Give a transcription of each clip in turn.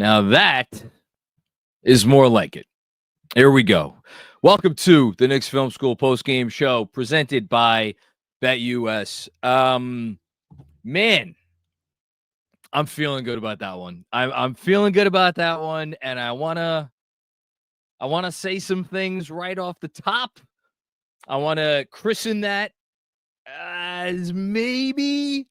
Now that is more like it. Here we go. Welcome to the Knicks Film School post-game show presented by BetUS. Man, I'm feeling good about that one. I'm feeling good about that one, and I wanna say some things right off the top. I wanna christen that as maybe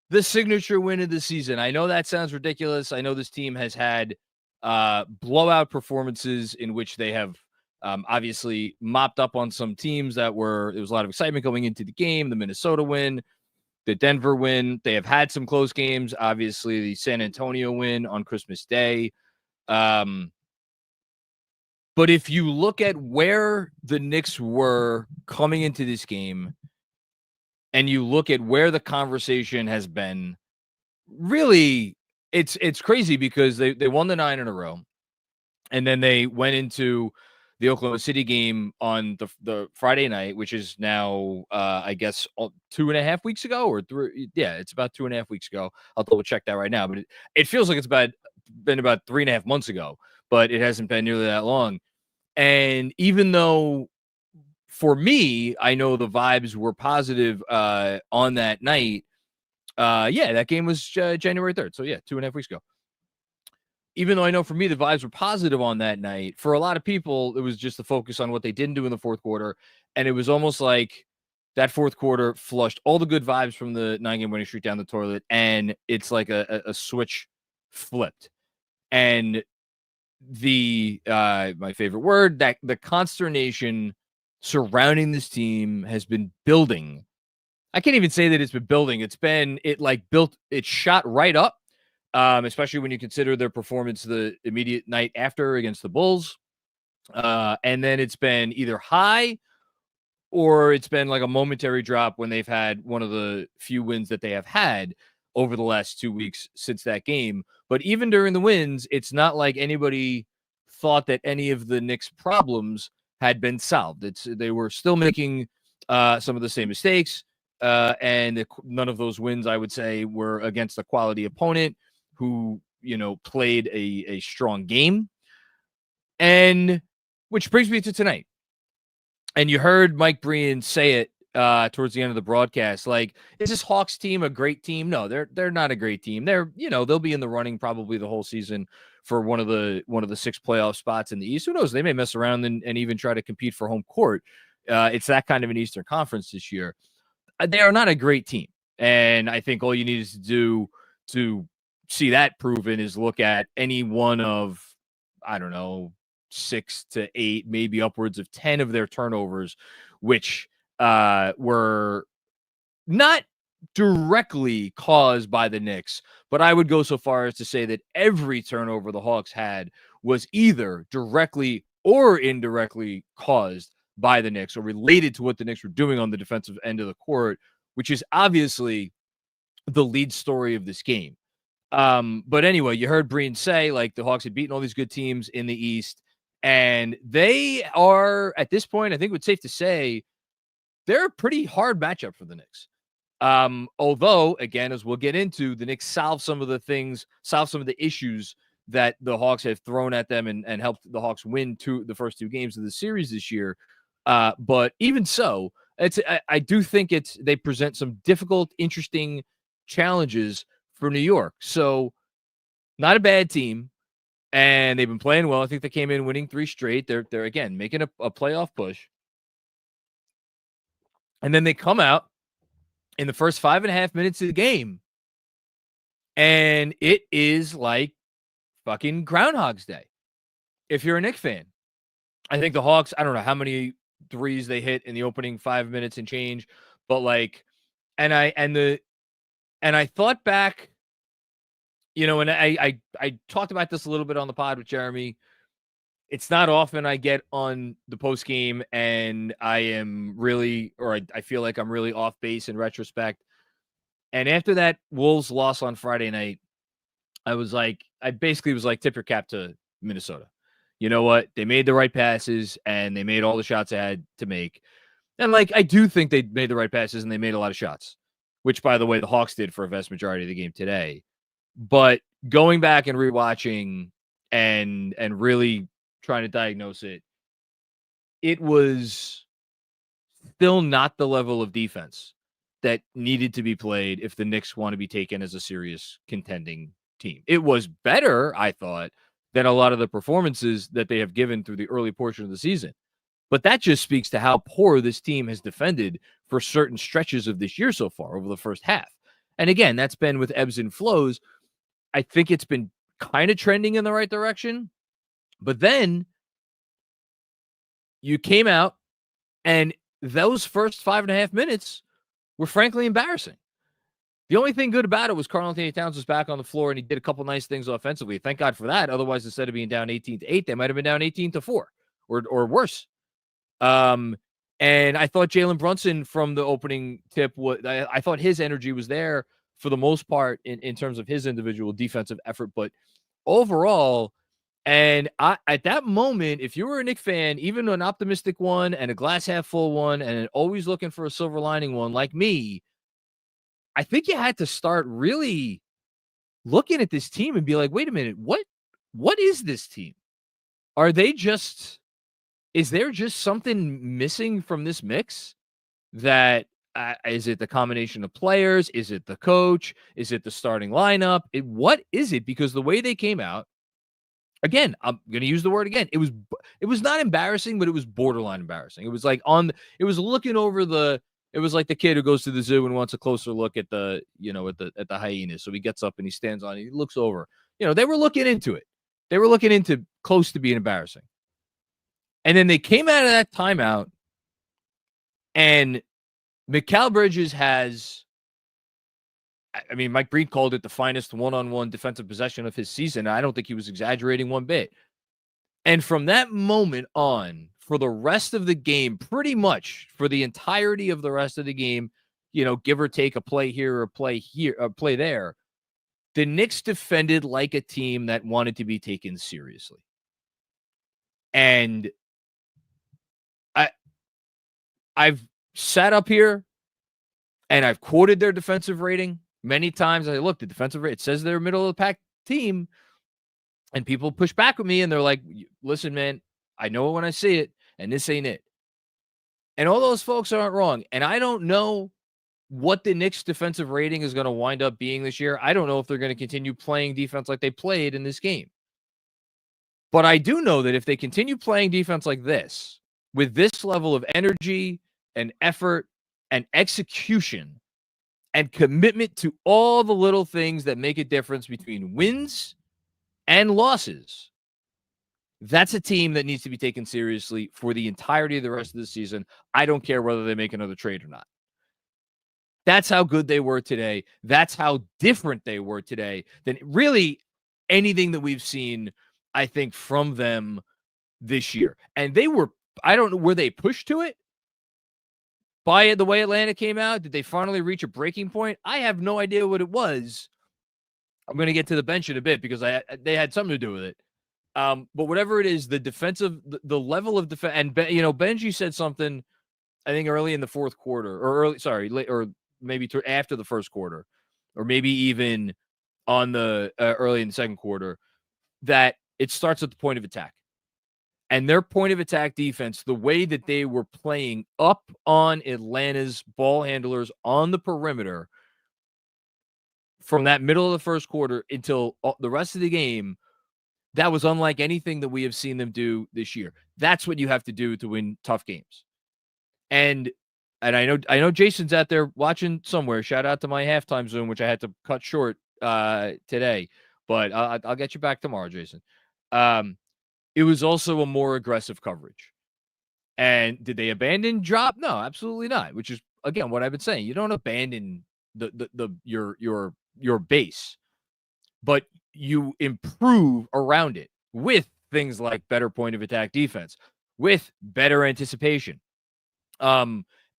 the signature win of the season. I know that sounds ridiculous. I know this team has had blowout performances in which they have obviously mopped up on some teams there was a lot of excitement going into the game. The Minnesota win, the Denver win. They have had some close games. Obviously, the San Antonio win on Christmas Day. But if you look at where the Knicks were coming into this game, and you look at where the conversation has been, really, it's crazy because they won the 9 in a row, and then they went into the Oklahoma City game on the Friday night, which is now, I guess, 2.5 weeks ago or 3. Yeah, it's about 2.5 weeks ago. I'll double check that right now, but it feels like it's been about 3.5 months ago, but it hasn't been nearly that long. And even though, for me, I know the vibes were positive on that night. That game was January 3rd. So, 2.5 weeks ago. Even though I know for me the vibes were positive on that night, for a lot of people, it was just the focus on what they didn't do in the fourth quarter. And it was almost like that fourth quarter flushed all the good vibes from the 9-game winning streak down the toilet. And it's like a switch flipped. And my favorite word, that the consternation surrounding this team has been building. I can't even say that it's been building. It shot right up, especially when you consider their performance the immediate night after against the Bulls. And then it's been either high or it's been like a momentary drop when they've had one of the few wins that they have had over the last 2 weeks since that game. But even during the wins, it's not like anybody thought that any of the Knicks' problems had been solved. They were still making some of the same mistakes, and none of those wins, I would say, were against a quality opponent who, played a strong game. And which brings me to tonight. And you heard Mike Breen say it towards the end of the broadcast. Like, is this Hawks team a great team? No, they're not a great team. They'll be in the running probably the whole season for one of the 6 playoff spots in the East. Who knows? They may mess around and even try to compete for home court. It's that kind of an Eastern Conference this year. They are not a great team. And I think all you need to do to see that proven is look at any one of, I don't know, 6 to 8, maybe upwards of 10 of their turnovers, which were not directly caused by the Knicks, but I would go so far as to say that every turnover the Hawks had was either directly or indirectly caused by the Knicks or related to what the Knicks were doing on the defensive end of the court, which is obviously the lead story of this game. But anyway, you heard Breen say, like, the Hawks had beaten all these good teams in the East, and they are, at this point, I think it's safe to say, they're a pretty hard matchup for the Knicks. Although, again, as we'll get into, the Knicks solve some of the issues that the Hawks have thrown at them and helped the Hawks win the first 2 games of the series this year. But even so, I do think they present some difficult, interesting challenges for New York. So not a bad team, and they've been playing well. I think they came in winning 3 straight. They're again making a playoff push. And then they come out in the first 5.5 minutes of the game, and it is like fucking Groundhog's Day. If you're a Knicks fan, I think the Hawks, I don't know how many threes they hit in the opening 5 minutes and change, but like, and I thought back, and I talked about this a little bit on the pod with Jeremy. It's not often I get on the post game and I am really, or I feel like I'm really off base in retrospect. And after that Wolves loss on Friday night, I basically was like, tip your cap to Minnesota. You know what? They made the right passes and they made all the shots they had to make. And like, I do think they made the right passes and they made a lot of shots, which, by the way, the Hawks did for a vast majority of the game today. But going back and rewatching and really trying to diagnose it, it was still not the level of defense that needed to be played if the Knicks want to be taken as a serious contending team. It was better, I thought, than a lot of the performances that they have given through the early portion of the season. But that just speaks to how poor this team has defended for certain stretches of this year so far over the first half. And again, that's been with ebbs and flows. I think it's been kind of trending in the right direction. But then you came out, and those first 5.5 minutes were frankly embarrassing. The only thing good about it was Karl-Anthony Towns was back on the floor, and he did a couple nice things offensively. Thank God for that. Otherwise, instead of being down 18-8, they might have been down 18-4 or worse. And I thought Jalen Brunson from the opening tip, I thought his energy was there for the most part in terms of his individual defensive effort. But overall, and at that moment, if you were a Knicks fan, even an optimistic one and a glass half full one and always looking for a silver lining one like me, I think you had to start really looking at this team and be like, wait a minute, what is this team? Is there just something missing from this mix? That is it the combination of players? Is it the coach? Is it the starting lineup? What is it? Because the way they came out, again, I'm going to use the word again. It was not embarrassing, but it was borderline embarrassing. It was like it was looking over it was like the kid who goes to the zoo and wants a closer look at the hyenas. So he gets up and he stands on it. He looks over. They were looking into it. They were looking into close to being embarrassing. And then they came out of that timeout, and Mikal Bridges has, Mike Breen called it the finest one-on-one defensive possession of his season. I don't think he was exaggerating one bit. And from that moment on, for the rest of the game, pretty much for the entirety of the rest of the game, give or take a play here or a play here, a play there, the Knicks defended like a team that wanted to be taken seriously. And I've sat up here and I've quoted their defensive rating many times. I look, the defensive rate, it says they're a middle of the pack team, and people push back with me and they're like, listen, man, I know it when I see it, and this ain't it. And all those folks aren't wrong. And I don't know what the Knicks defensive rating is going to wind up being this year. I don't know if they're going to continue playing defense like they played in this game. But I do know that if they continue playing defense like this, with this level of energy and effort and execution and commitment to all the little things that make a difference between wins and losses, that's a team that needs to be taken seriously for the entirety of the rest of the season. I don't care whether they make another trade or not. That's how good they were today. That's how different they were today than really anything that we've seen, I think, from them this year. And they were, I don't know, were they pushed to it by the way Atlanta came out? Did they finally reach a breaking point? I have no idea what it was. I'm going to get to the bench in a bit because they had something to do with it. But whatever it is, the defensive, the level of defense, and Benji said something, I think early in the fourth quarter, or maybe after the first quarter, or maybe even on the early in the second quarter, that it starts at the point of attack. And their point of attack defense, the way that they were playing up on Atlanta's ball handlers on the perimeter from that middle of the first quarter until the rest of the game, that was unlike anything that we have seen them do this year. That's what you have to do to win tough games. And I know Jason's out there watching somewhere. Shout out to my halftime Zoom, which I had to cut short today. But I'll get you back tomorrow, Jason. It was also a more aggressive coverage. And did they abandon drop? No, absolutely not. Which is, again, what I've been saying. You don't abandon your base, but you improve around it with things like better point of attack defense, with better anticipation.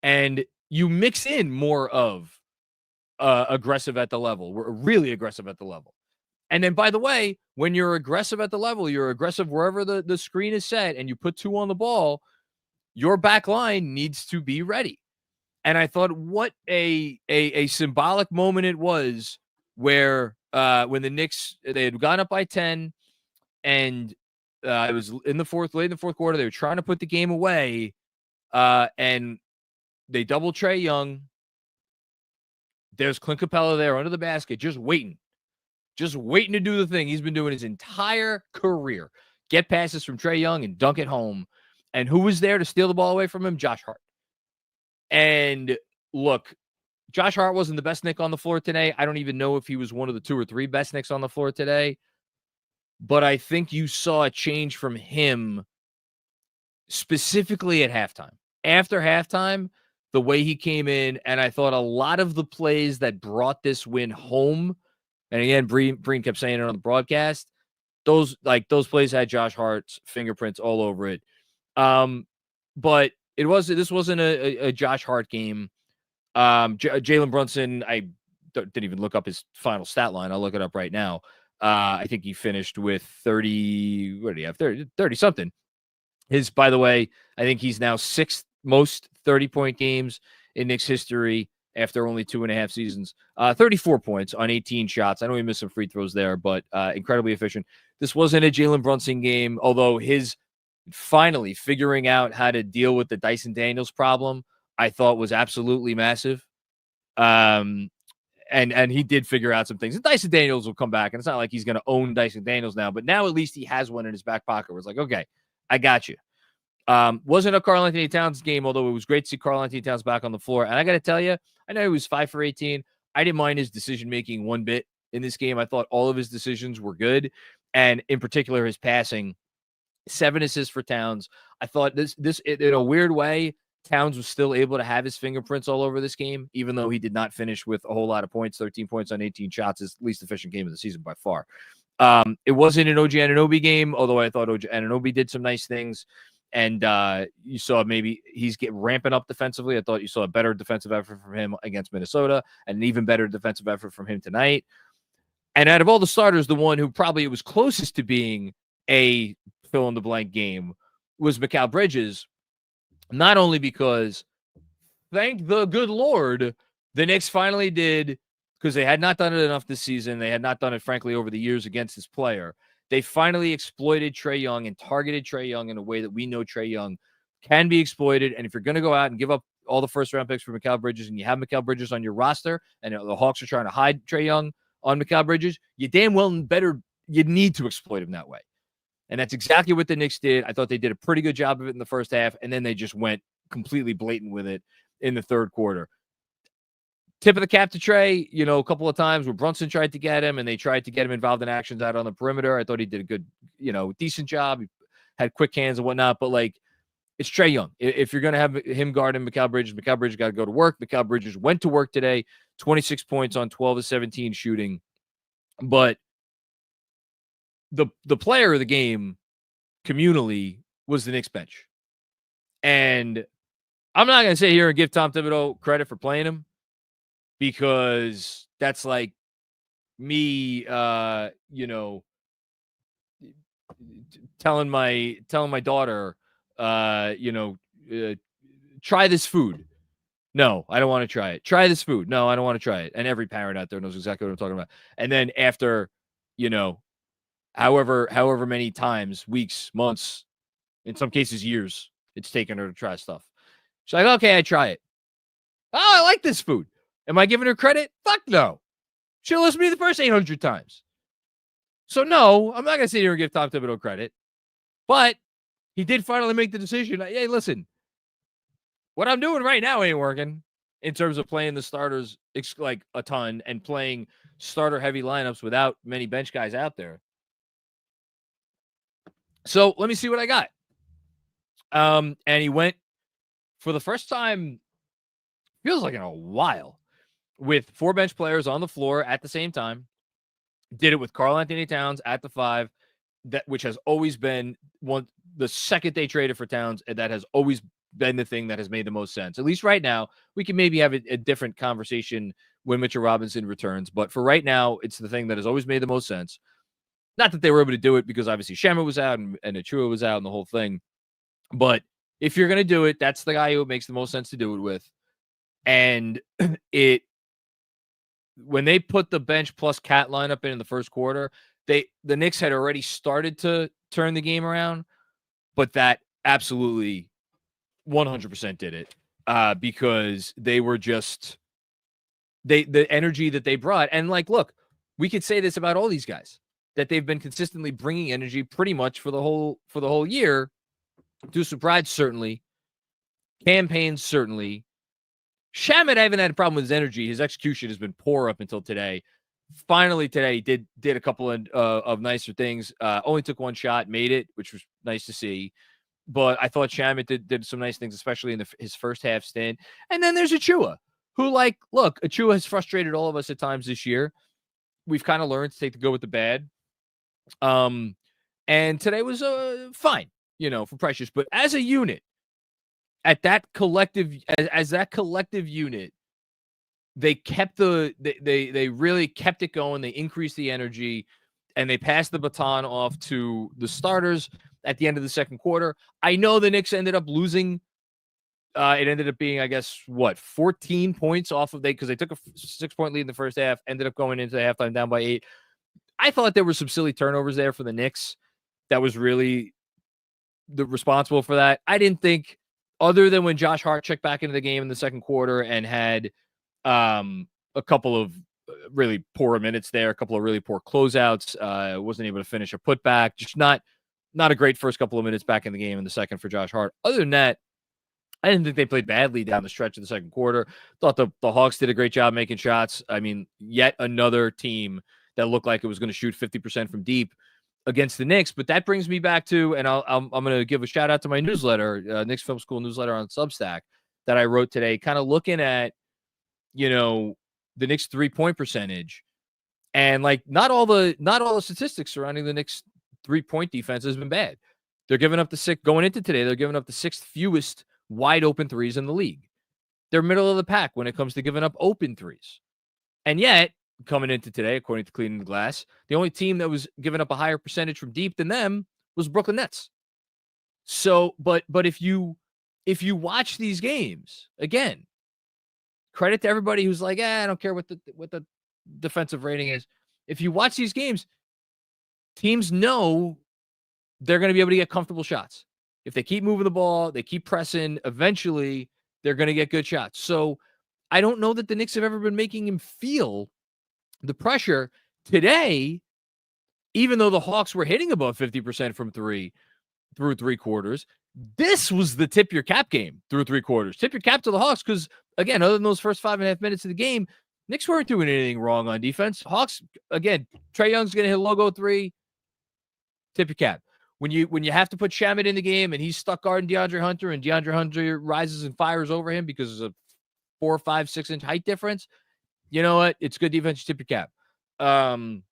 And you mix in more of aggressive at the level. We're really aggressive at the level. And then, by the way, when you're aggressive at the level, you're aggressive wherever the screen is set and you put two on the ball, your back line needs to be ready. And I thought what a symbolic moment it was where when the Knicks, they had gone up by 10, and it was late in the fourth quarter. They were trying to put the game away, and they double Trae Young. There's Clint Capella there under the basket, just waiting to do the thing he's been doing his entire career. Get passes from Trae Young and dunk it home. And who was there to steal the ball away from him? Josh Hart. And look, Josh Hart wasn't the best Knick on the floor today. I don't even know if he was one of the 2 or 3 best Knicks on the floor today. But I think you saw a change from him specifically at halftime. After halftime, the way he came in, and I thought a lot of the plays that brought this win home, and again, Breen kept saying it on the broadcast, those plays had Josh Hart's fingerprints all over it. But this wasn't a Josh Hart game. Jalen Brunson, I didn't even look up his final stat line. I'll look it up right now. I think he finished with 30. What did he have? 30 something. By the way, I think he's now 6th most 30-point games in Knicks history after only 2.5 seasons. 34 points on 18 shots. I know he missed some free throws there, but incredibly efficient. This wasn't a Jalen Brunson game, although his finally figuring out how to deal with the Dyson Daniels problem, I thought was absolutely massive. And he did figure out some things. And Dyson Daniels will come back, and it's not like he's going to own Dyson Daniels now, but now at least he has one in his back pocket where it's like, okay, I got you. Wasn't a Karl-Anthony Towns game, although it was great to see Karl-Anthony Towns back on the floor. And I got to tell you, I know he was 5 for 18. I didn't mind his decision-making one bit in this game. I thought all of his decisions were good. And in particular, his passing, 7 assists for Towns. I thought this in a weird way, Towns was still able to have his fingerprints all over this game, even though he did not finish with a whole lot of points. 13 points on 18 shots, his least efficient game of the season by far. It wasn't an OG Anunoby game, although I thought OG Anunoby did some nice things. And you saw maybe he's ramping up defensively. I thought you saw a better defensive effort from him against Minnesota and an even better defensive effort from him tonight. And out of all the starters, the one who probably was closest to being a fill-in-the-blank game was Mikal Bridges, not only because, thank the good Lord, the Knicks finally did, because they had not done it enough this season. They had not done it, frankly, over the years against this player. They finally exploited Trae Young and targeted Trae Young in a way that we know Trae Young can be exploited. And if you're going to go out and give up all the first-round picks for Mikal Bridges and you have Mikal Bridges on your roster and the Hawks are trying to hide Trae Young on Mikal Bridges, you damn well you need to exploit him that way. And that's exactly what the Knicks did. I thought they did a pretty good job of it in the first half, and then they just went completely blatant with it in the third quarter. Tip of the cap to Trae, a couple of times where Brunson tried to get him and they tried to get him involved in actions out on the perimeter. I thought he did a good, decent job. He had quick hands and whatnot, but it's Trae Young. If you're going to have him guarding Mikal Bridges got to go to work. Mikal Bridges went to work today, 26 points on 12 of 17 shooting. But the player of the game communally was the Knicks bench. And I'm not going to sit here and give Tom Thibodeau credit for playing him, because that's like me, telling my daughter, try this food. No, I don't want to try it. Try this food. No, I don't want to try it. And every parent out there knows exactly what I'm talking about. And then after, however many times, weeks, months, in some cases years, it's taken her to try stuff. She's like, okay, I try it. Oh, I like this food. Am I giving her credit? Fuck no. She'll listen to me the first 800 times. So no, I'm not going to sit here and give Tom Thibodeau credit. But he did finally make the decision. Hey, listen, what I'm doing right now ain't working in terms of playing the starters like a ton and playing starter-heavy lineups without many bench guys out there. So let me see what I got. And he went for the first time, feels like in a while, with 4 bench players on the floor at the same time. Did it with Karl-Anthony Towns at the 5, which has always been the second they traded for Towns, and that has always been the thing that has made the most sense. At least right now, we can maybe have a different conversation when Mitchell Robinson returns, but for right now, it's the thing that has always made the most sense. Not that they were able to do it because obviously Shammer was out and Achua was out and the whole thing, but if you're going to do it, that's the guy who makes the most sense to do it with. And it when they put the bench plus Cat lineup in the first quarter, the Knicks had already started to turn the game around, but that absolutely 100% did it because they were just the energy that they brought. And like, look, we could say this about all these guys, that they've been consistently bringing energy pretty much for the whole year. Deuce McBride, certainly. Campaigns, certainly. Shamet, I haven't had a problem with his energy. His execution has been poor up until today. Finally, today, he did a couple of nicer things. Only took one shot, made it, which was nice to see. But I thought Shamet did some nice things, especially in his first half stint. And then there's Achua, who, like, look, Achua has frustrated all of us at times this year. We've kind of learned to take the good with the bad. And today was fine, for Precious. But as a unit, at that collective, as that collective unit, they kept they really kept it going. They increased the energy, and they passed the baton off to the starters at the end of the second quarter. I know the Knicks ended up losing. It ended up being, I guess, 14 points off of because they took a 6-point lead in the first half, ended up going into the halftime down by 8. I thought there were some silly turnovers there for the Knicks that was really responsible for that. I didn't think, other than when Josh Hart checked back into the game in the second quarter and had a couple of really poor minutes there, a couple of really poor closeouts, wasn't able to finish a putback, just not a great first couple of minutes back in the game in the second for Josh Hart. Other than that, I didn't think they played badly down the stretch of the second quarter. Thought the Hawks did a great job making shots. I mean, yet another team that looked like it was going to shoot 50% from deep against the Knicks. But that brings me back to, and I'm going to give a shout out to my newsletter, Knicks Film School newsletter on Substack that I wrote today, kind of looking at, the Knicks 3-point percentage, and like not all the statistics surrounding the Knicks 3-point defense has been bad. They're giving up going into today. They're giving up the 6th fewest wide open threes in the league. They're middle of the pack when it comes to giving up open threes. And yet, coming into today, according to Cleaning the Glass, the only team that was giving up a higher percentage from deep than them was Brooklyn Nets. So, but if you watch these games, again, credit to everybody who's like, I don't care what the defensive rating is. If you watch these games, teams know they're going to be able to get comfortable shots. If they keep moving the ball, they keep pressing, eventually they're going to get good shots. So I don't know that the Knicks have ever been making him feel the pressure. Today, even though the Hawks were hitting above 50% from 3 through 3 quarters, this was the tip your cap game through 3 quarters. Tip your cap to the Hawks because, again, other than those first 5.5 minutes of the game, Knicks weren't doing anything wrong on defense. Hawks, again, Trae Young's going to hit a logo 3. Tip your cap. When you have to put Shamet in the game and he's stuck guarding DeAndre Hunter and DeAndre Hunter rises and fires over him because of a 4, 5, 6 inch height difference, you know what? It's good defense. You tip your cap. I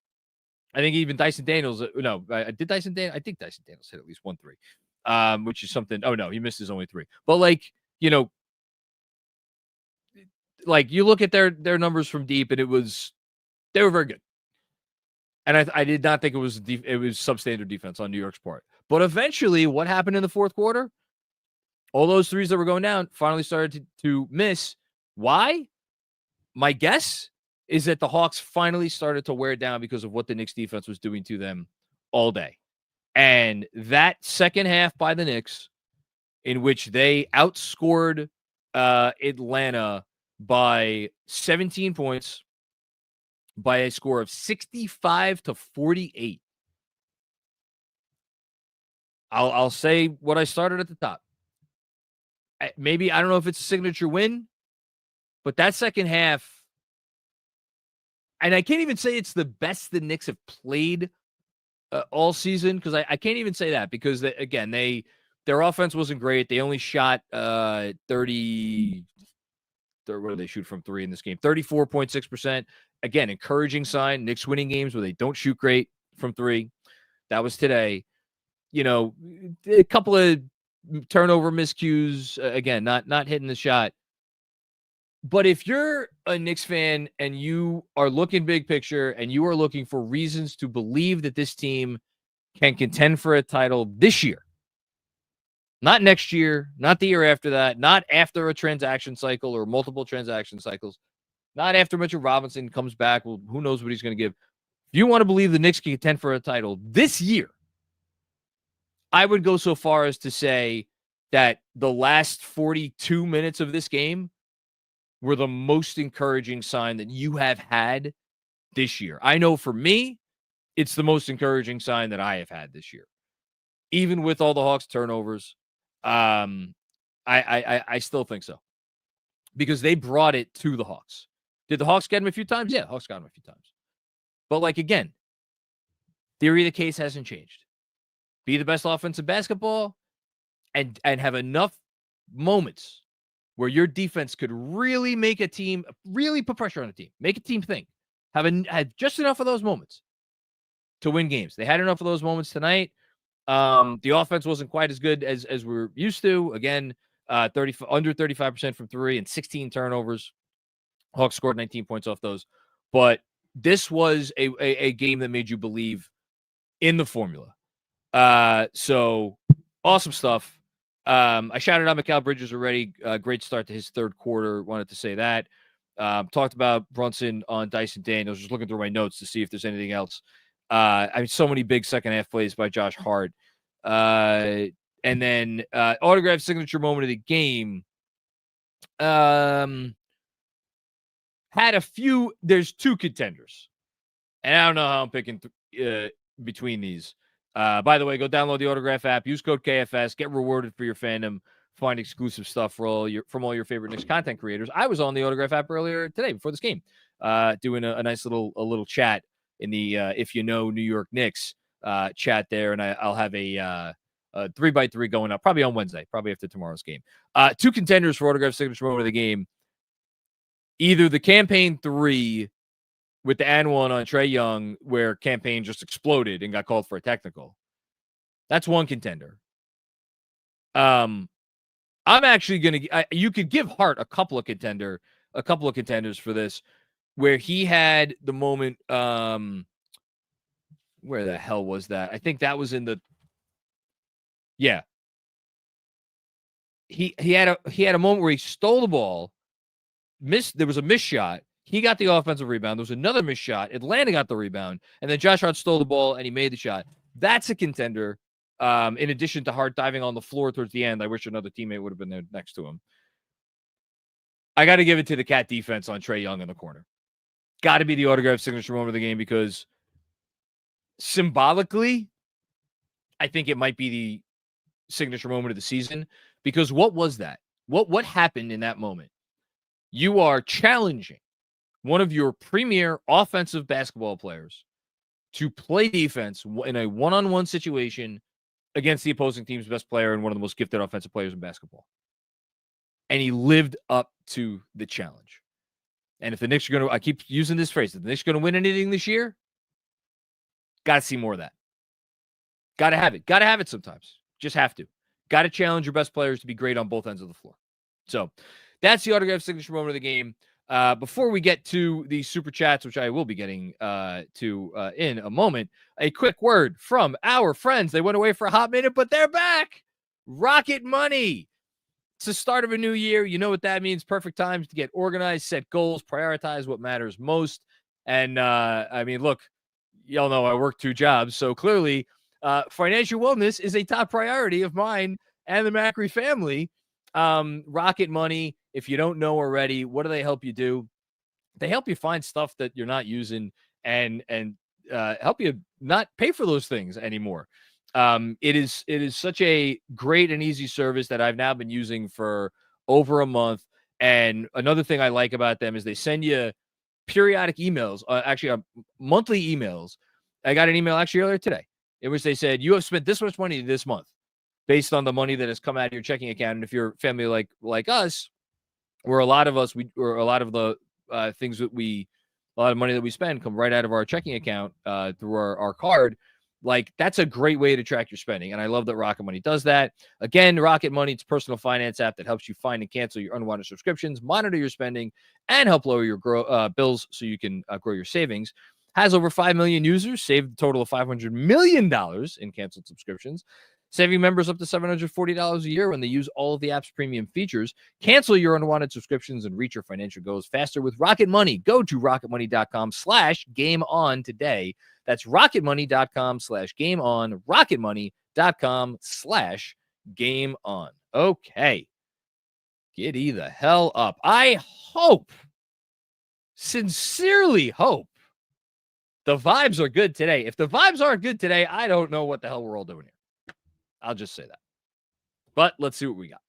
think even Dyson Daniels. I think Dyson Daniels hit at least 1 3, which is something. Oh no, he missed his only 3. But like you look at their numbers from deep, and they were very good. And I did not think it was substandard defense on New York's part. But eventually, what happened in the fourth quarter? All those threes that were going down finally started to miss. Why? My guess is that the Hawks finally started to wear down because of what the Knicks defense was doing to them all day. And that second half by the Knicks, in which they outscored Atlanta by 17 points, by a score of 65-48. I'll say what I started at the top. Maybe, I don't know if it's a signature win, but that second half, and I can't even say it's the best the Knicks have played all season, because I can't even say that, because their offense wasn't great. They only shot 30. What did they shoot from 3 in this game? 34.6%. Again, encouraging sign. Knicks winning games where they don't shoot great from 3. That was today. A couple of turnover miscues. Again, not hitting the shot. But if you're a Knicks fan and you are looking big picture and you are looking for reasons to believe that this team can contend for a title this year, not next year, not the year after that, not after a transaction cycle or multiple transaction cycles, Not after Mitchell Robinson comes back. Well, who knows what he's going to give. If you want to believe the Knicks can contend for a title this year, I would go so far as to say that the last 42 minutes of this game were the most encouraging sign that you have had this year. I know for me, it's the most encouraging sign that I have had this year. Even with all the Hawks turnovers, I still think so. Because they brought it to the Hawks. Did the Hawks get him a few times? Yeah, the Hawks got him a few times. But like, again, theory of the case hasn't changed. Be the best offensive basketball and have enough moments where your defense could really make a team, really put pressure on a team, make a team think. Have just enough of those moments to win games. They had enough of those moments tonight. The offense wasn't quite as good as we're used to. Again, under 35% from three and 16 turnovers. Hawks scored 19 points off those. But this was a game that made you believe in the formula. So awesome stuff. I shouted out Mikal Bridges already. Great start to his third quarter. Wanted to say that. Talked about Brunson on Dyson Daniels. Just looking through my notes to see if there's anything else. So many big second half plays by Josh Hart. And then autograph signature moment of the game. Had a few. There's two contenders. And I don't know how I'm picking between these. By the way, go download the Autograph app. Use code KFS. Get rewarded for your fandom. Find exclusive stuff from all your favorite Knicks content creators. I was on the Autograph app earlier today before this game, doing a nice little chat in the if you know New York Knicks chat there, and I'll have a 3x3 going up probably on Wednesday, probably after tomorrow's game. Two contenders for Autograph signature moment of the game. Either the campaign 3 with the and one on Trae Young, where campaign just exploded and got called for a technical. That's one contender. I'm actually gonna. You could give Hart a couple of contenders for this, where he had the moment. Where the hell was that? I think that was in the. Yeah. He had a moment where he stole the ball, missed. There was a missed shot. He got the offensive rebound. There was another missed shot. Atlanta got the rebound, and then Josh Hart stole the ball and he made the shot. That's a contender. In addition to Hart diving on the floor towards the end, I wish another teammate would have been there next to him. I got to give it to the Cat defense on Trae Young in the corner. Got to be the autograph signature moment of the game, because symbolically, I think it might be the signature moment of the season. Because what was that? What happened in that moment? You are challenging one of your premier offensive basketball players to play defense in a one-on-one situation against the opposing team's best player and one of the most gifted offensive players in basketball. And he lived up to the challenge. And if the Knicks are going to, I keep using this phrase, if the Knicks are going to win anything this year, got to see more of that. Got to have it. Got to have it sometimes. Just have to. Got to challenge your best players to be great on both ends of the floor. So that's the autograph signature moment of the game. Before we get to the super chats, which I will be getting to in a moment, a quick word from our friends. They went away for a hot minute, but they're back. Rocket Money. It's the start of a new year. You know what that means. Perfect times to get organized, set goals, prioritize what matters most. And I mean, look, y'all know I work 2 jobs, so clearly financial wellness is a top priority of mine and the Macri family. Rocket Money, if you don't know already, what do they help you do? They help you find stuff that you're not using and help you not pay for those things anymore. It is such a great and easy service that I've now been using for over a month. And another thing I like about them is they send you periodic emails, actually monthly emails. I got an email actually earlier today in which they said, you have spent this much money this month based on the money that has come out of your checking account. And if you're a family like us, where a lot of us, or a lot of the things that a lot of money that we spend come right out of our checking account through our card. Like, that's a great way to track your spending. And I love that Rocket Money does that. Again, Rocket Money, it's a personal finance app that helps you find and cancel your unwanted subscriptions, monitor your spending, and help lower your bills so you can grow your savings. Has over 5 million users, saved a total of $500 million in canceled subscriptions. saving members up to $740 a year when they use all of the app's premium features. Cancel your unwanted subscriptions and reach your financial goals faster with Rocket Money. Go to rocketmoney.com/game-on today. That's rocketmoney.com/game-on, rocketmoney.com/game-on. Okay. Giddy the hell up. I hope, sincerely hope, the vibes are good today. If the vibes aren't good today, I don't know what the hell we're all doing here. I'll just say that. But let's see what we got.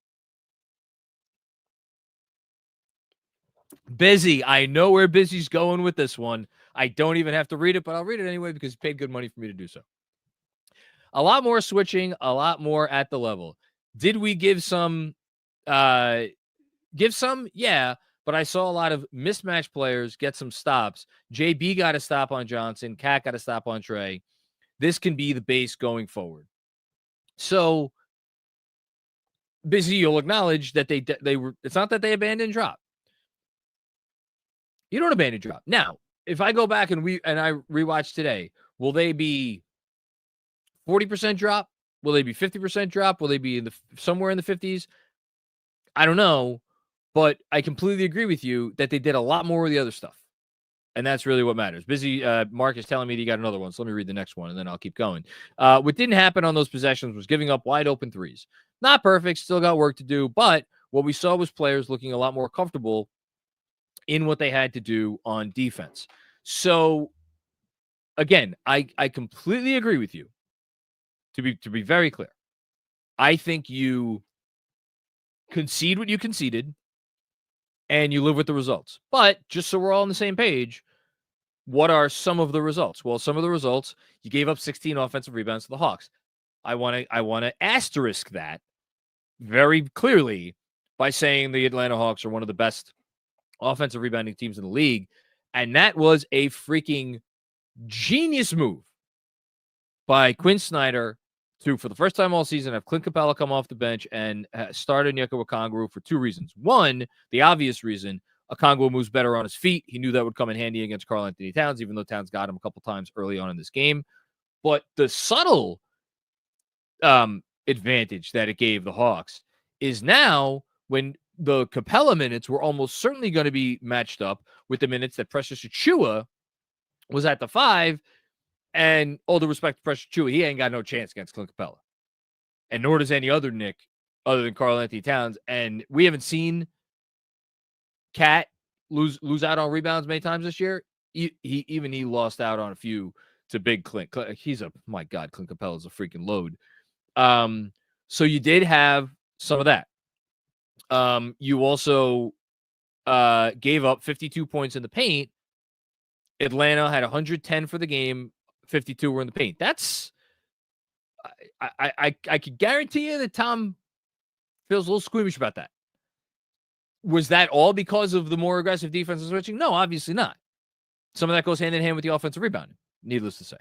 Busy. I know where Busy's going with this one. I don't even have to read it, but I'll read it anyway because he paid good money for me to do so. A lot more switching, a lot more at the level. Did we give some? Yeah, but I saw a lot of mismatched players get some stops. JB got a stop on Johnson. Cat got a stop on Trey. This can be the base going forward. So, Busy, you'll acknowledge that they were. It's not that they abandoned drop. You don't abandon drop. Now, if I go back and I rewatch today, will they be 40% drop? Will they be 50% drop? Will they be somewhere in the 50s? I don't know, but I completely agree with you that they did a lot more of the other stuff. And that's really what matters. Busy, Mark is telling me that he got another one, so let me read the next one, and then I'll keep going. What didn't happen on those possessions was giving up wide open threes. Not perfect, still got work to do, but what we saw was players looking a lot more comfortable in what they had to do on defense. So, again, I completely agree with you. To be very clear, I think you concede what you conceded, and you live with the results. But just so we're all on the same page, what are some of the results? Well, some of the results, you gave up 16 offensive rebounds to the Hawks. I want to asterisk that very clearly by saying the Atlanta Hawks are one of the best offensive rebounding teams in the league, and that was a freaking genius move by Quinn Snyder to, for the first time all season, have Clint Capella come off the bench and start Onyeka Okongwu for two reasons. One, the obvious reason, Okongwu moves better on his feet. He knew that would come in handy against Karl-Anthony Towns, even though Towns got him a couple times early on in this game. But the subtle advantage that it gave the Hawks is now when the Capella minutes were almost certainly going to be matched up with the minutes that Precious Achiuwa was at the 5. And all due respect to Precious Achiuwa, he ain't got no chance against Clint Capella. And nor does any other Knick other than Karl-Anthony Towns. And we haven't seen Cat lose out on rebounds many times this year. He lost out on a few to big Clint. My God, Clint Capella is a freaking load. So you did have some of that. You also gave up 52 points in the paint. Atlanta had 110 for the game. 52 were in the paint. That's I could guarantee you that Tom feels a little squeamish about that. Was that all because of the more aggressive defensive switching? No, obviously not. Some of that goes hand in hand with the offensive rebounding, needless to say.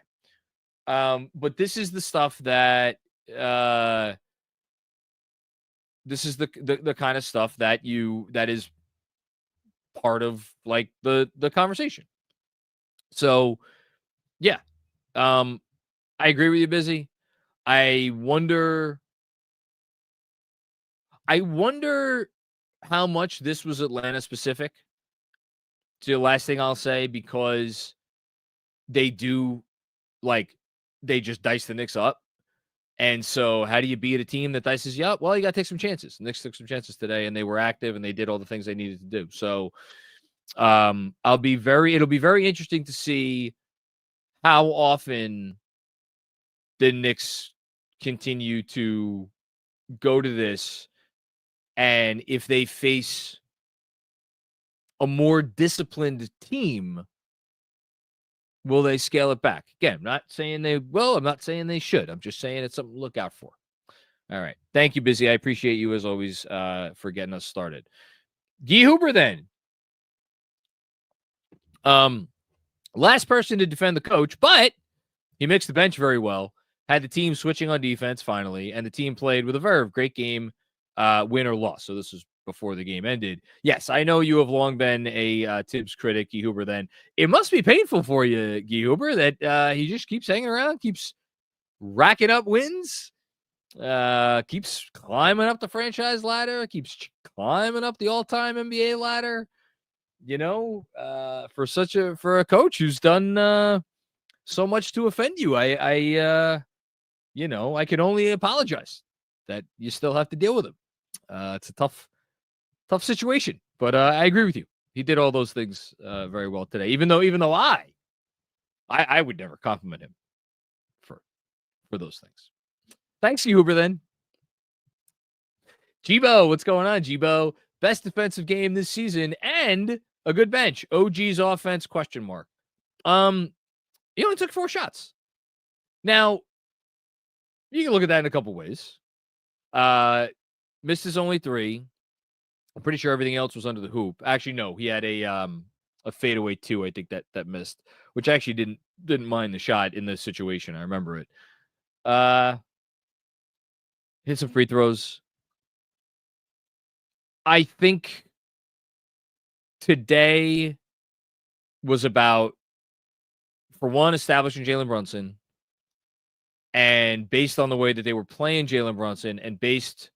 But this is the stuff that this is the kind of stuff that is part of like the conversation. So yeah. I agree with you, Busy. I wonder how much this was Atlanta specific. To the last thing I'll say, because they just dice the Knicks up. And so how do you beat a team that dices you up? Well, you got to take some chances. The Knicks took some chances today, and they were active, and they did all the things they needed to do. So it'll be very interesting to see how often the Knicks continue to go to this, and if they face a more disciplined team, will they scale it back? Again, I'm not saying they will. I'm not saying they should. I'm just saying it's something to look out for. All right. Thank you, Busy. I appreciate you, as always, for getting us started. Guy Huber, then. Last person to defend the coach, but he mixed the bench very well. Had the team switching on defense finally, and the team played with a verve. Great game, win or loss. So this was before the game ended. Yes, I know you have long been a Tibbs critic, Guy Huber. Then it must be painful for you, Guy Huber, that he just keeps hanging around, keeps racking up wins. Keeps climbing up the franchise ladder, keeps climbing up the all-time NBA ladder. For a coach who's done so much to offend you, I can only apologize that you still have to deal with him. It's a tough situation, but I agree with you. He did all those things very well today. Even though I would never compliment him for those things. Thanks, Huber. Then, Jibo, what's going on, Jibo? Best defensive game this season and a good bench. OG's offense ? He only took 4 shots. Now, you can look at that in a couple ways. Missed his only 3. I'm pretty sure everything else was under the hoop. Actually, no, he had a fadeaway 2, I think that missed, which I actually didn't mind the shot in this situation. I remember it. Hit some free throws. I think today was about, for one, establishing Jalen Brunson. And based on the way that they were playing Jalen Brunson and based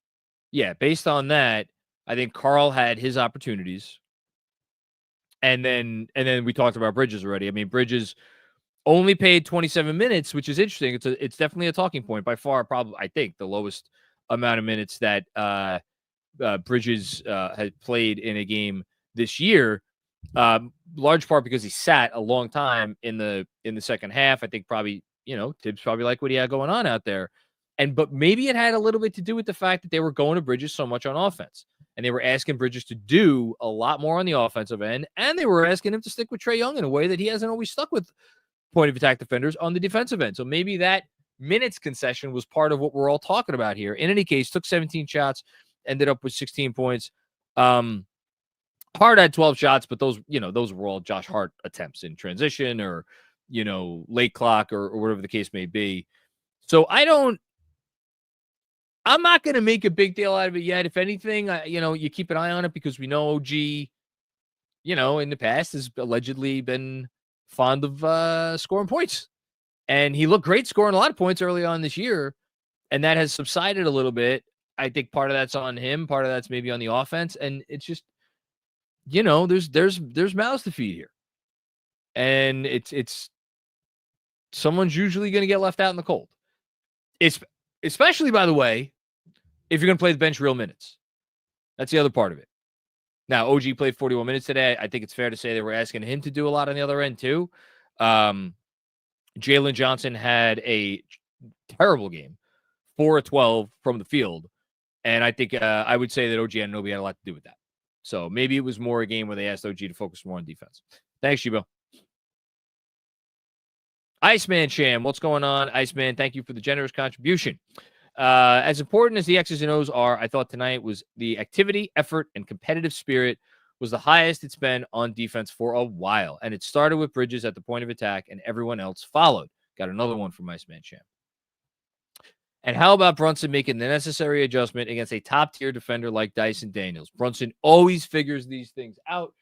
on that, I think Karl had his opportunities. And then we talked about Bridges already. I mean, Bridges only played 27 minutes, which is interesting. It's definitely a talking point. By far, probably, I think, the lowest amount of minutes that Bridges had played in a game this year. Large part because he sat a long time in the second half. I think probably, Tibbs probably liked what he had going on out there. But maybe it had a little bit to do with the fact that they were going to Bridges so much on offense. And they were asking Bridges to do a lot more on the offensive end. And they were asking him to stick with Trae Young in a way that he hasn't always stuck with point of attack defenders on the defensive end. So maybe that minutes concession was part of what we're all talking about here. In any case, took 17 shots, ended up with 16 points. Hart had 12 shots, but those were all Josh Hart attempts in transition or, late clock or whatever the case may be. So I'm not going to make a big deal out of it yet. If anything, you keep an eye on it because we know OG, in the past has allegedly been fond of scoring points. And he looked great scoring a lot of points early on this year. And that has subsided a little bit. I think part of that's on him. Part of that's maybe on the offense. And it's just, there's mouths to feed here. And it's someone's usually going to get left out in the cold. Especially, by the way, if you're going to play the bench real minutes. That's the other part of it. Now, OG played 41 minutes today. I think it's fair to say they were asking him to do a lot on the other end, too. Jalen Johnson had a terrible game, 4-12 from the field. And I think I would say that OG Anunoby had a lot to do with that. So maybe it was more a game where they asked OG to focus more on defense. Thanks, Shibo. Iceman Sham, what's going on? Iceman, thank you for the generous contribution. As important as the X's and O's are, I thought tonight was the activity, effort, and competitive spirit was the highest it's been on defense for a while. And it started with Bridges at the point of attack, and everyone else followed. Got another one from Iceman Sham. And how about Brunson making the necessary adjustment against a top-tier defender like Dyson Daniels? Brunson always figures these things out.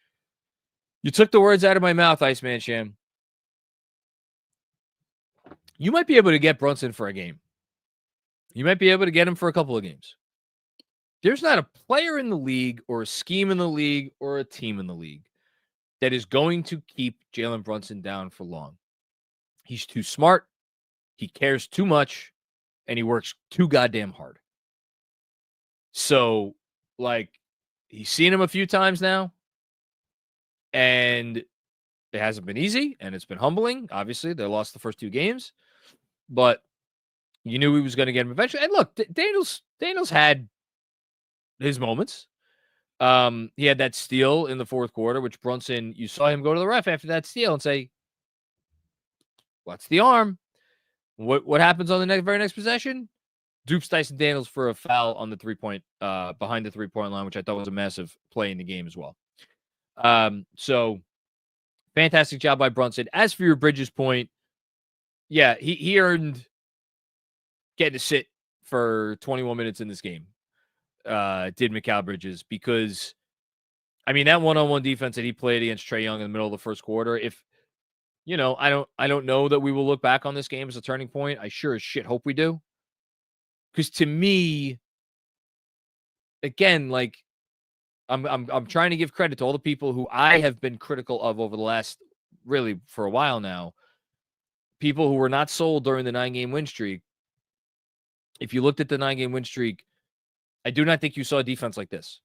You took the words out of my mouth, Iceman Sham. You might be able to get Brunson for a game. You might be able to get him for a couple of games. There's not a player in the league or a scheme in the league or a team in the league that is going to keep Jalen Brunson down for long. He's too smart. He cares too much. And he works too goddamn hard. So, he's seen him a few times now. And it hasn't been easy. And it's been humbling. Obviously, they lost the first 2 games. But you knew he was going to get him eventually. And look, Daniels had his moments. He had that steal in the fourth quarter, which Brunson, you saw him go to the ref after that steal and say, "What's the arm?" What happens on the very next possession? Dupes Dyson Daniels for a foul on the 3-point, behind the 3-point line, which I thought was a massive play in the game as well. So fantastic job by Brunson. As for your Bridges point, yeah, he earned getting to sit for 21 minutes in this game. Did Mikal Bridges, because that one-on-one defense that he played against Trae Young in the middle of the first quarter, if I don't know that we will look back on this game as a turning point. I sure as shit hope we do, Because to me, again, like I'm trying to give credit to all the people who I have been critical of over the last, really for a while now. People who were not sold during the 9-game win streak. If you looked at the 9-game win streak, I do not think you saw a defense like this.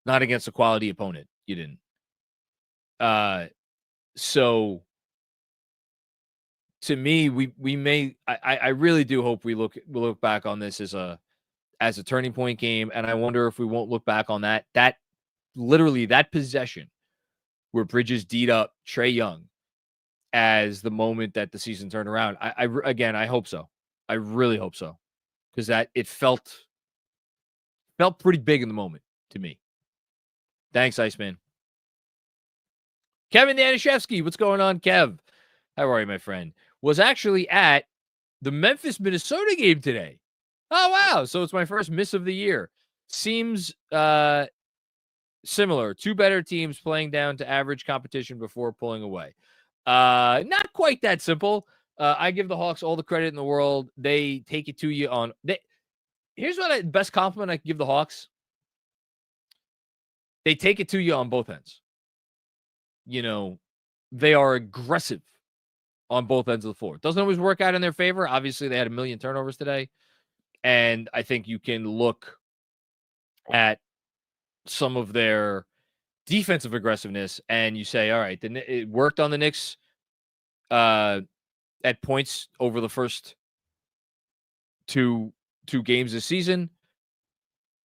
Not against a quality opponent. You didn't. So to me, we may. I really do hope we'll look back on this as a turning point game, and I wonder if we won't look back on that literally that possession where Bridges D'd up Trae Young as the moment that the season turned around. I hope so. I really hope so, because that it felt pretty big in the moment to me. Thanks, Iceman. Kevin Danishevsky, what's going on, Kev? How are you, my friend? Was actually at the Memphis-Minnesota game today. Oh, wow. So it's my first miss of the year. Seems similar. Two better teams playing down to average competition before pulling away. Not quite that simple. I give the Hawks all the credit in the world. They take it to you on... Here's what best compliment I can give the Hawks. They take it to you on both ends. You know, they are aggressive on both ends of the floor. It doesn't always work out in their favor. Obviously, they had 1 million turnovers today. And I think you can look at some of their defensive aggressiveness and you say, all right, it worked on the Knicks at points over the first two games this season.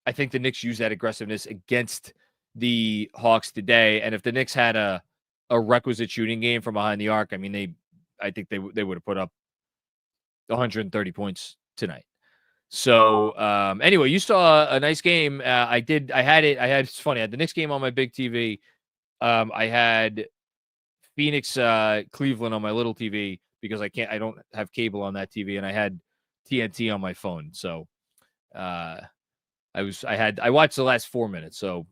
I think the Knicks used that aggressiveness against the Hawks today. And if the Knicks had a requisite shooting game from behind the arc, I mean, I think they would have put up 130 points tonight. So anyway, you saw a nice game. It's funny. I had the Knicks game on my big TV. I had Phoenix Cleveland on my little TV because I don't have cable on that TV, and I had TNT on my phone. So I watched the last 4 minutes. So,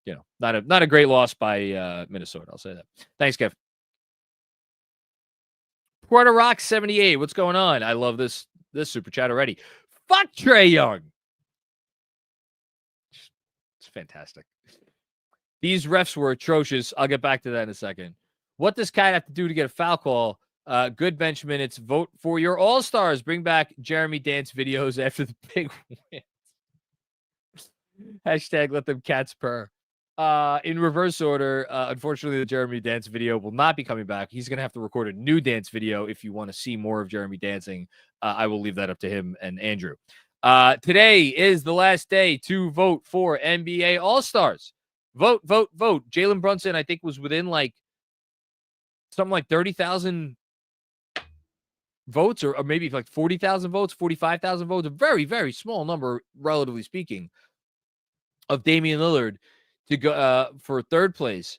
you know, not a great loss by Minnesota. I'll say that. Thanks, Kev. Puerto Rock 78. What's going on? I love this super chat already. Fuck Trae Young. It's fantastic. These refs were atrocious. I'll get back to that in a second. What does Cat have to do to get a foul call? Good bench minutes. Vote for your all-stars. Bring back Jeremy Dance videos after the big win. Hashtag let them cats purr. In reverse order, unfortunately, the Jeremy Dance video will not be coming back. He's going to have to record a new dance video if you want to see more of Jeremy dancing. I will leave that up to him and Andrew. Today is the last day to vote for NBA All-Stars. Vote, vote, vote. Jalen Brunson, I think, was within something like 30,000 votes or maybe like 40,000 votes, 45,000 votes. A very, very small number, relatively speaking, of Damian Lillard to go for third place.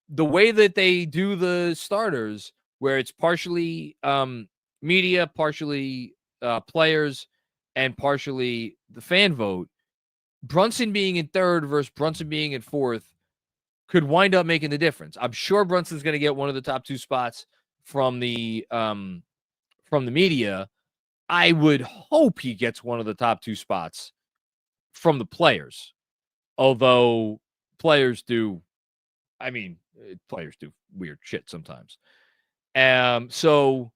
The way that they do the starters, where it's partially media, partially players, and partially the fan vote, Brunson being in third versus Brunson being in fourth could wind up making the difference. I'm sure Brunson's going to get one of the top two spots from the media. I would hope he gets one of the top two spots from the players. Although players do weird shit sometimes. So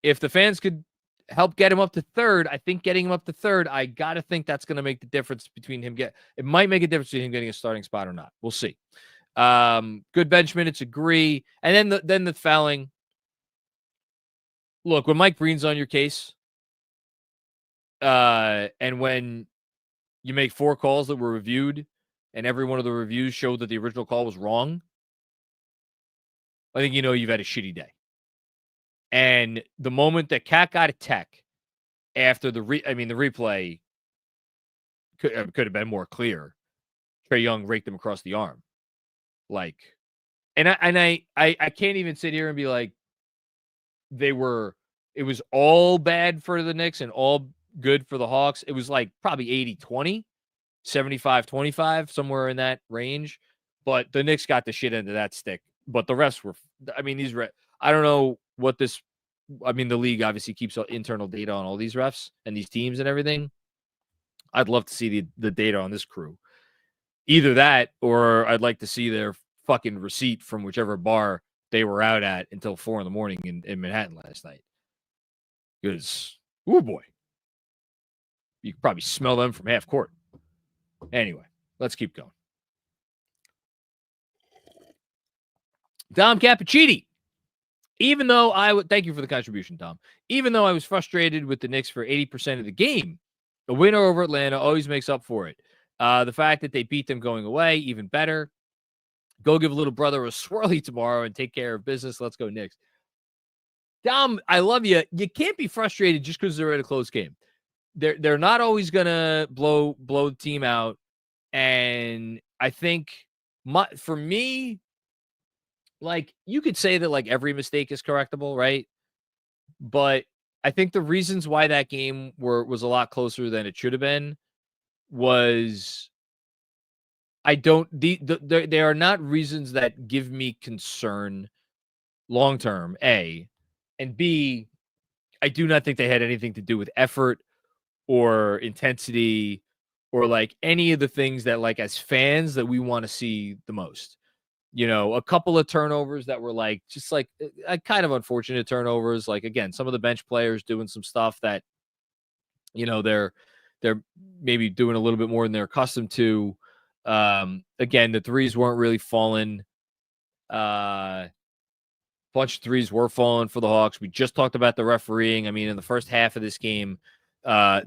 if the fans could help get him up to third, I think getting him up to third, I got to think that's going to make the difference between him it might make a difference between him getting a starting spot or not. We'll see. Good bench minutes, agree. And then the fouling. Look, when Mike Breen's on your case, and when you make 4 calls that were reviewed and every one of the reviews showed that the original call was wrong, I think you've had a shitty day. And the moment that Cat got a tech after the replay could have been more clear. Trae Young raked him across the arm. I can't even sit here and be like, it was all bad for the Knicks and all good for the Hawks. It was probably 80-20, 75-25, somewhere in that range. But the Knicks got the shit end of that stick. But the refs were, I don't know what this I mean, the league obviously keeps internal data on all these refs and these teams and everything. I'd love to see the data on this crew. Either that, or I'd like to see their fucking receipt from whichever bar they were out at until 4 a.m. in Manhattan last night. Because, oh boy, you could probably smell them from half court. Anyway, let's keep going. Dom Cappuccini. Even though thank you for the contribution, Dom. Even though I was frustrated with the Knicks for 80% of the game, a winner over Atlanta always makes up for it. The fact that they beat them going away, even better. Go give little brother a swirly tomorrow and take care of business. Let's go Knicks. Dom, I love you. You can't be frustrated just because they're in a close game. They're not always gonna blow the team out. And I think for me, like, you could say that like every mistake is correctable, right? But I think the reasons why that game was a lot closer than it should have been was they are not reasons that give me concern long term, A, and B, I do not think they had anything to do with effort or intensity or like any of the things that, like, as fans that we want to see the most. You know, a couple of turnovers that were like just like kind of unfortunate turnovers. Like, again, some of the bench players doing some stuff that, you know, they're maybe doing a little bit more than they're accustomed to. Again, the threes weren't really falling. Bunch of threes were falling for the Hawks. We just talked about the refereeing. I mean, in the first half of this game, hold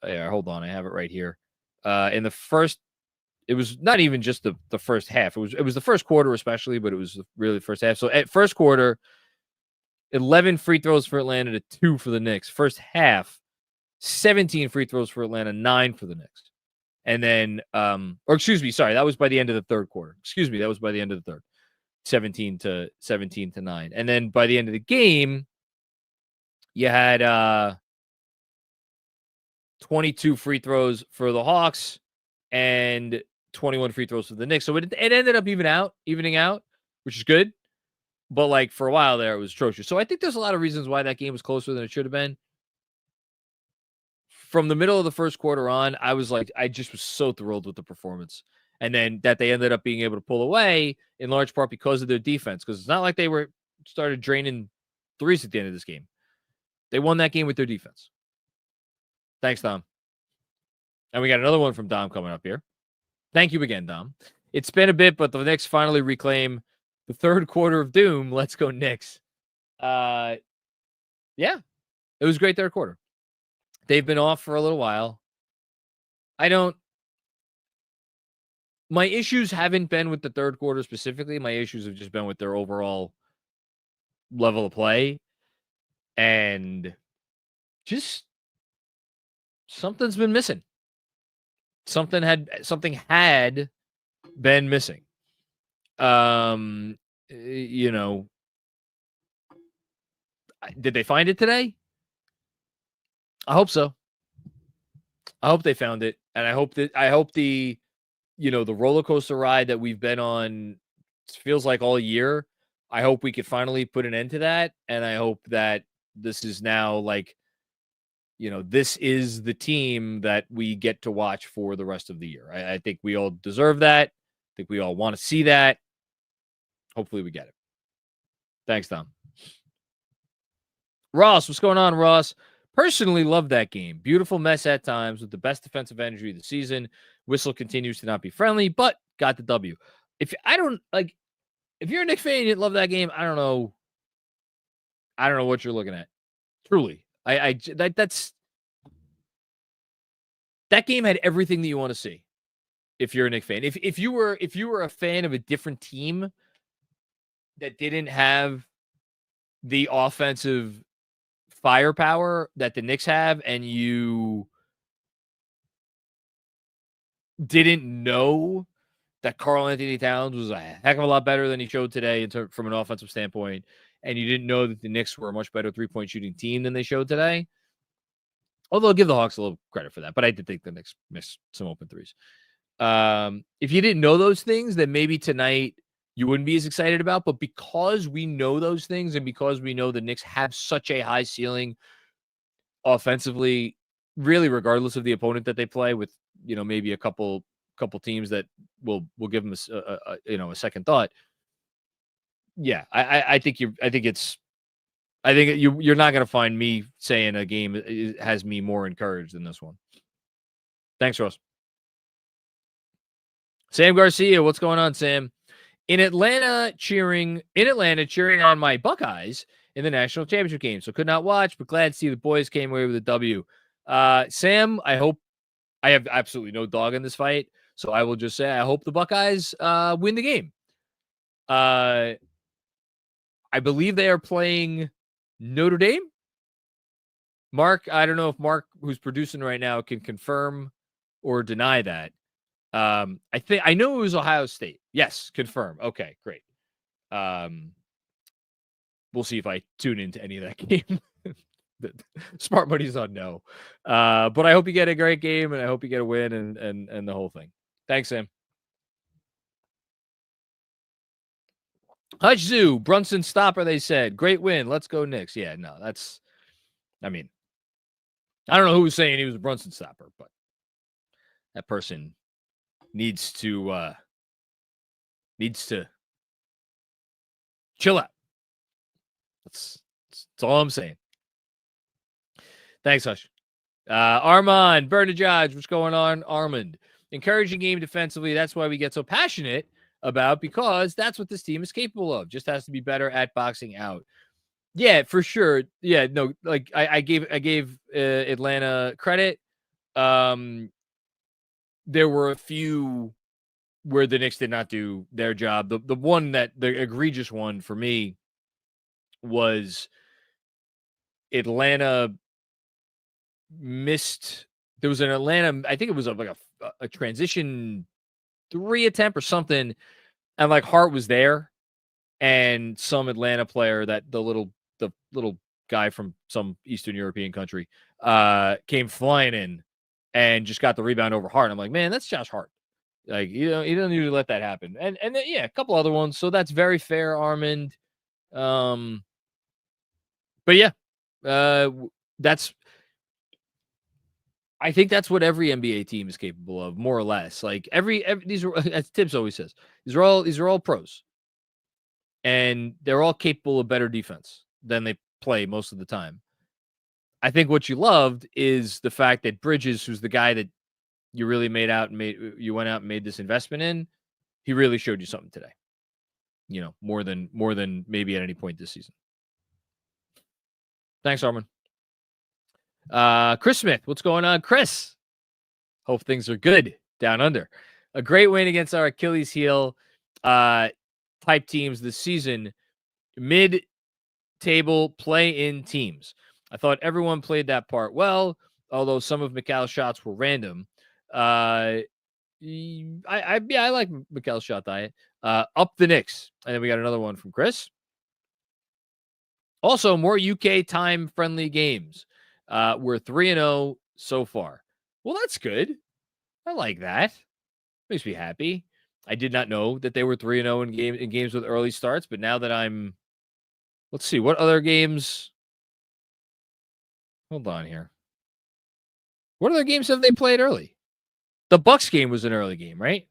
on, I have it right here. In the first, it was not even just the first half. It was the first quarter especially, but it was really the first half. So at first quarter, 11 free throws for Atlanta to 2 for the Knicks. First half, 17 free throws for Atlanta, 9 for the Knicks. And then, that was by the end of the third quarter. That was by the end of the third. 17 to 9. And then by the end of the game, you had 22 free throws for the Hawks and 21 free throws for the Knicks. So it ended up evening out, which is good. But like for a while there, it was atrocious. So I think there's a lot of reasons why that game was closer than it should have been. From the middle of the first quarter on, I just was so thrilled with the performance. And then that they ended up being able to pull away in large part because of their defense. Because it's not like they started draining threes at the end of this game. They won that game with their defense. Thanks, Dom. And we got another one from Dom coming up here. Thank you again, Dom. It's been a bit, but the Knicks finally reclaim the third quarter of doom. Let's go Knicks. Yeah, it was a great third quarter. They've been off for a little while. My issues haven't been with the third quarter specifically. My issues have just been with their overall level of play. And just something's been missing. Something had been missing. You know, did they find it today? I hope so. I hope they found it. And I hope the roller coaster ride that we've been on feels like all year. I hope we could finally put an end to that. And I hope that this is now like, this is the team that we get to watch for the rest of the year. I think we all deserve that. I think we all want to see that. Hopefully we get it. Thanks, Tom. Ross, what's going on, Ross? Personally love that game. Beautiful mess at times with the best defensive energy of the season. Whistle continues to not be friendly, but got the W. If you're a Knicks fan and you didn't love that game, I don't know what you're looking at. Truly. That game had everything that you want to see. If you're a Knicks fan, if you were a fan of a different team that didn't have the offensive firepower that the Knicks have, and you didn't know that Karl-Anthony Towns was a heck of a lot better than he showed today from an offensive standpoint, and you didn't know that the Knicks were a much better three-point shooting team than they showed today. Although I'll give the Hawks a little credit for that, but I did think the Knicks missed some open threes. If you didn't know those things, then maybe tonight you wouldn't be as excited about. But because we know those things and because we know the Knicks have such a high ceiling offensively, really regardless of the opponent that they play, with maybe a couple teams that will give them a second thought. Yeah, I think you're not going to find me saying a game has me more encouraged than this one. Thanks, Ross. Sam Garcia, what's going on, Sam? In Atlanta cheering on my Buckeyes in the national championship game. So could not watch, but glad to see the boys came away with a W. Sam, I hope. I have absolutely no dog in this fight, so I will just say I hope the Buckeyes win the game. I believe they are playing Notre Dame. Mark, I don't know if Mark, who's producing right now, can confirm or deny that. I know it was Ohio State. Yes, confirm. Okay, great. We'll see if I tune into any of that game. Smart money's on no. But I hope you get a great game, and I hope you get a win and the whole thing. Thanks, Sam. Hutch Zoo, Brunson stopper, they said. Great win. Let's go Knicks. Yeah, no, I don't know who was saying he was a Brunson stopper, but that person needs to chill out. That's all I'm saying. Thanks, Hush. Armand, Bernadette, what's going on? Armand, encouraging game defensively. That's why we get so passionate about, because that's what this team is capable of. Just has to be better at boxing out. Yeah, for sure. Yeah, no, like I gave Atlanta credit. There were a few where the Knicks did not do their job. The egregious one for me was Atlanta missed. There was an Atlanta, I think it was like a transition 3 attempt or something, and like Hart was there, and some Atlanta player, that the little guy from some Eastern European country, came flying in and just got the rebound over Hart. I'm like, man, that's Josh Hart. Like, he don't usually let that happen. And then, yeah, a couple other ones. So that's very fair, Armand. But yeah, I think that's what every NBA team is capable of, more or less. Like these are, as Tibbs always says, these are all pros, and they're all capable of better defense than they play most of the time. I think what you loved is the fact that Bridges, who's the guy that you really went out and made this investment in, he really showed you something today. More than maybe at any point this season. Thanks, Armin. Chris Smith, what's going on, Chris? Hope things are good down under. A great win against our Achilles heel type teams this season. Mid-table play-in teams. I thought everyone played that part well, although some of Mikal's shots were random. I like Mikal's shot diet. Up the Knicks. And then we got another one from Chris. Also, more UK time-friendly games. We're 3-0 so far. Well, that's good. I like that. Makes me happy. I did not know that they were 3-0 in games with early starts, but now that let's see, what other games? Hold on here. What other games have they played early? The Bucks game was an early game, right?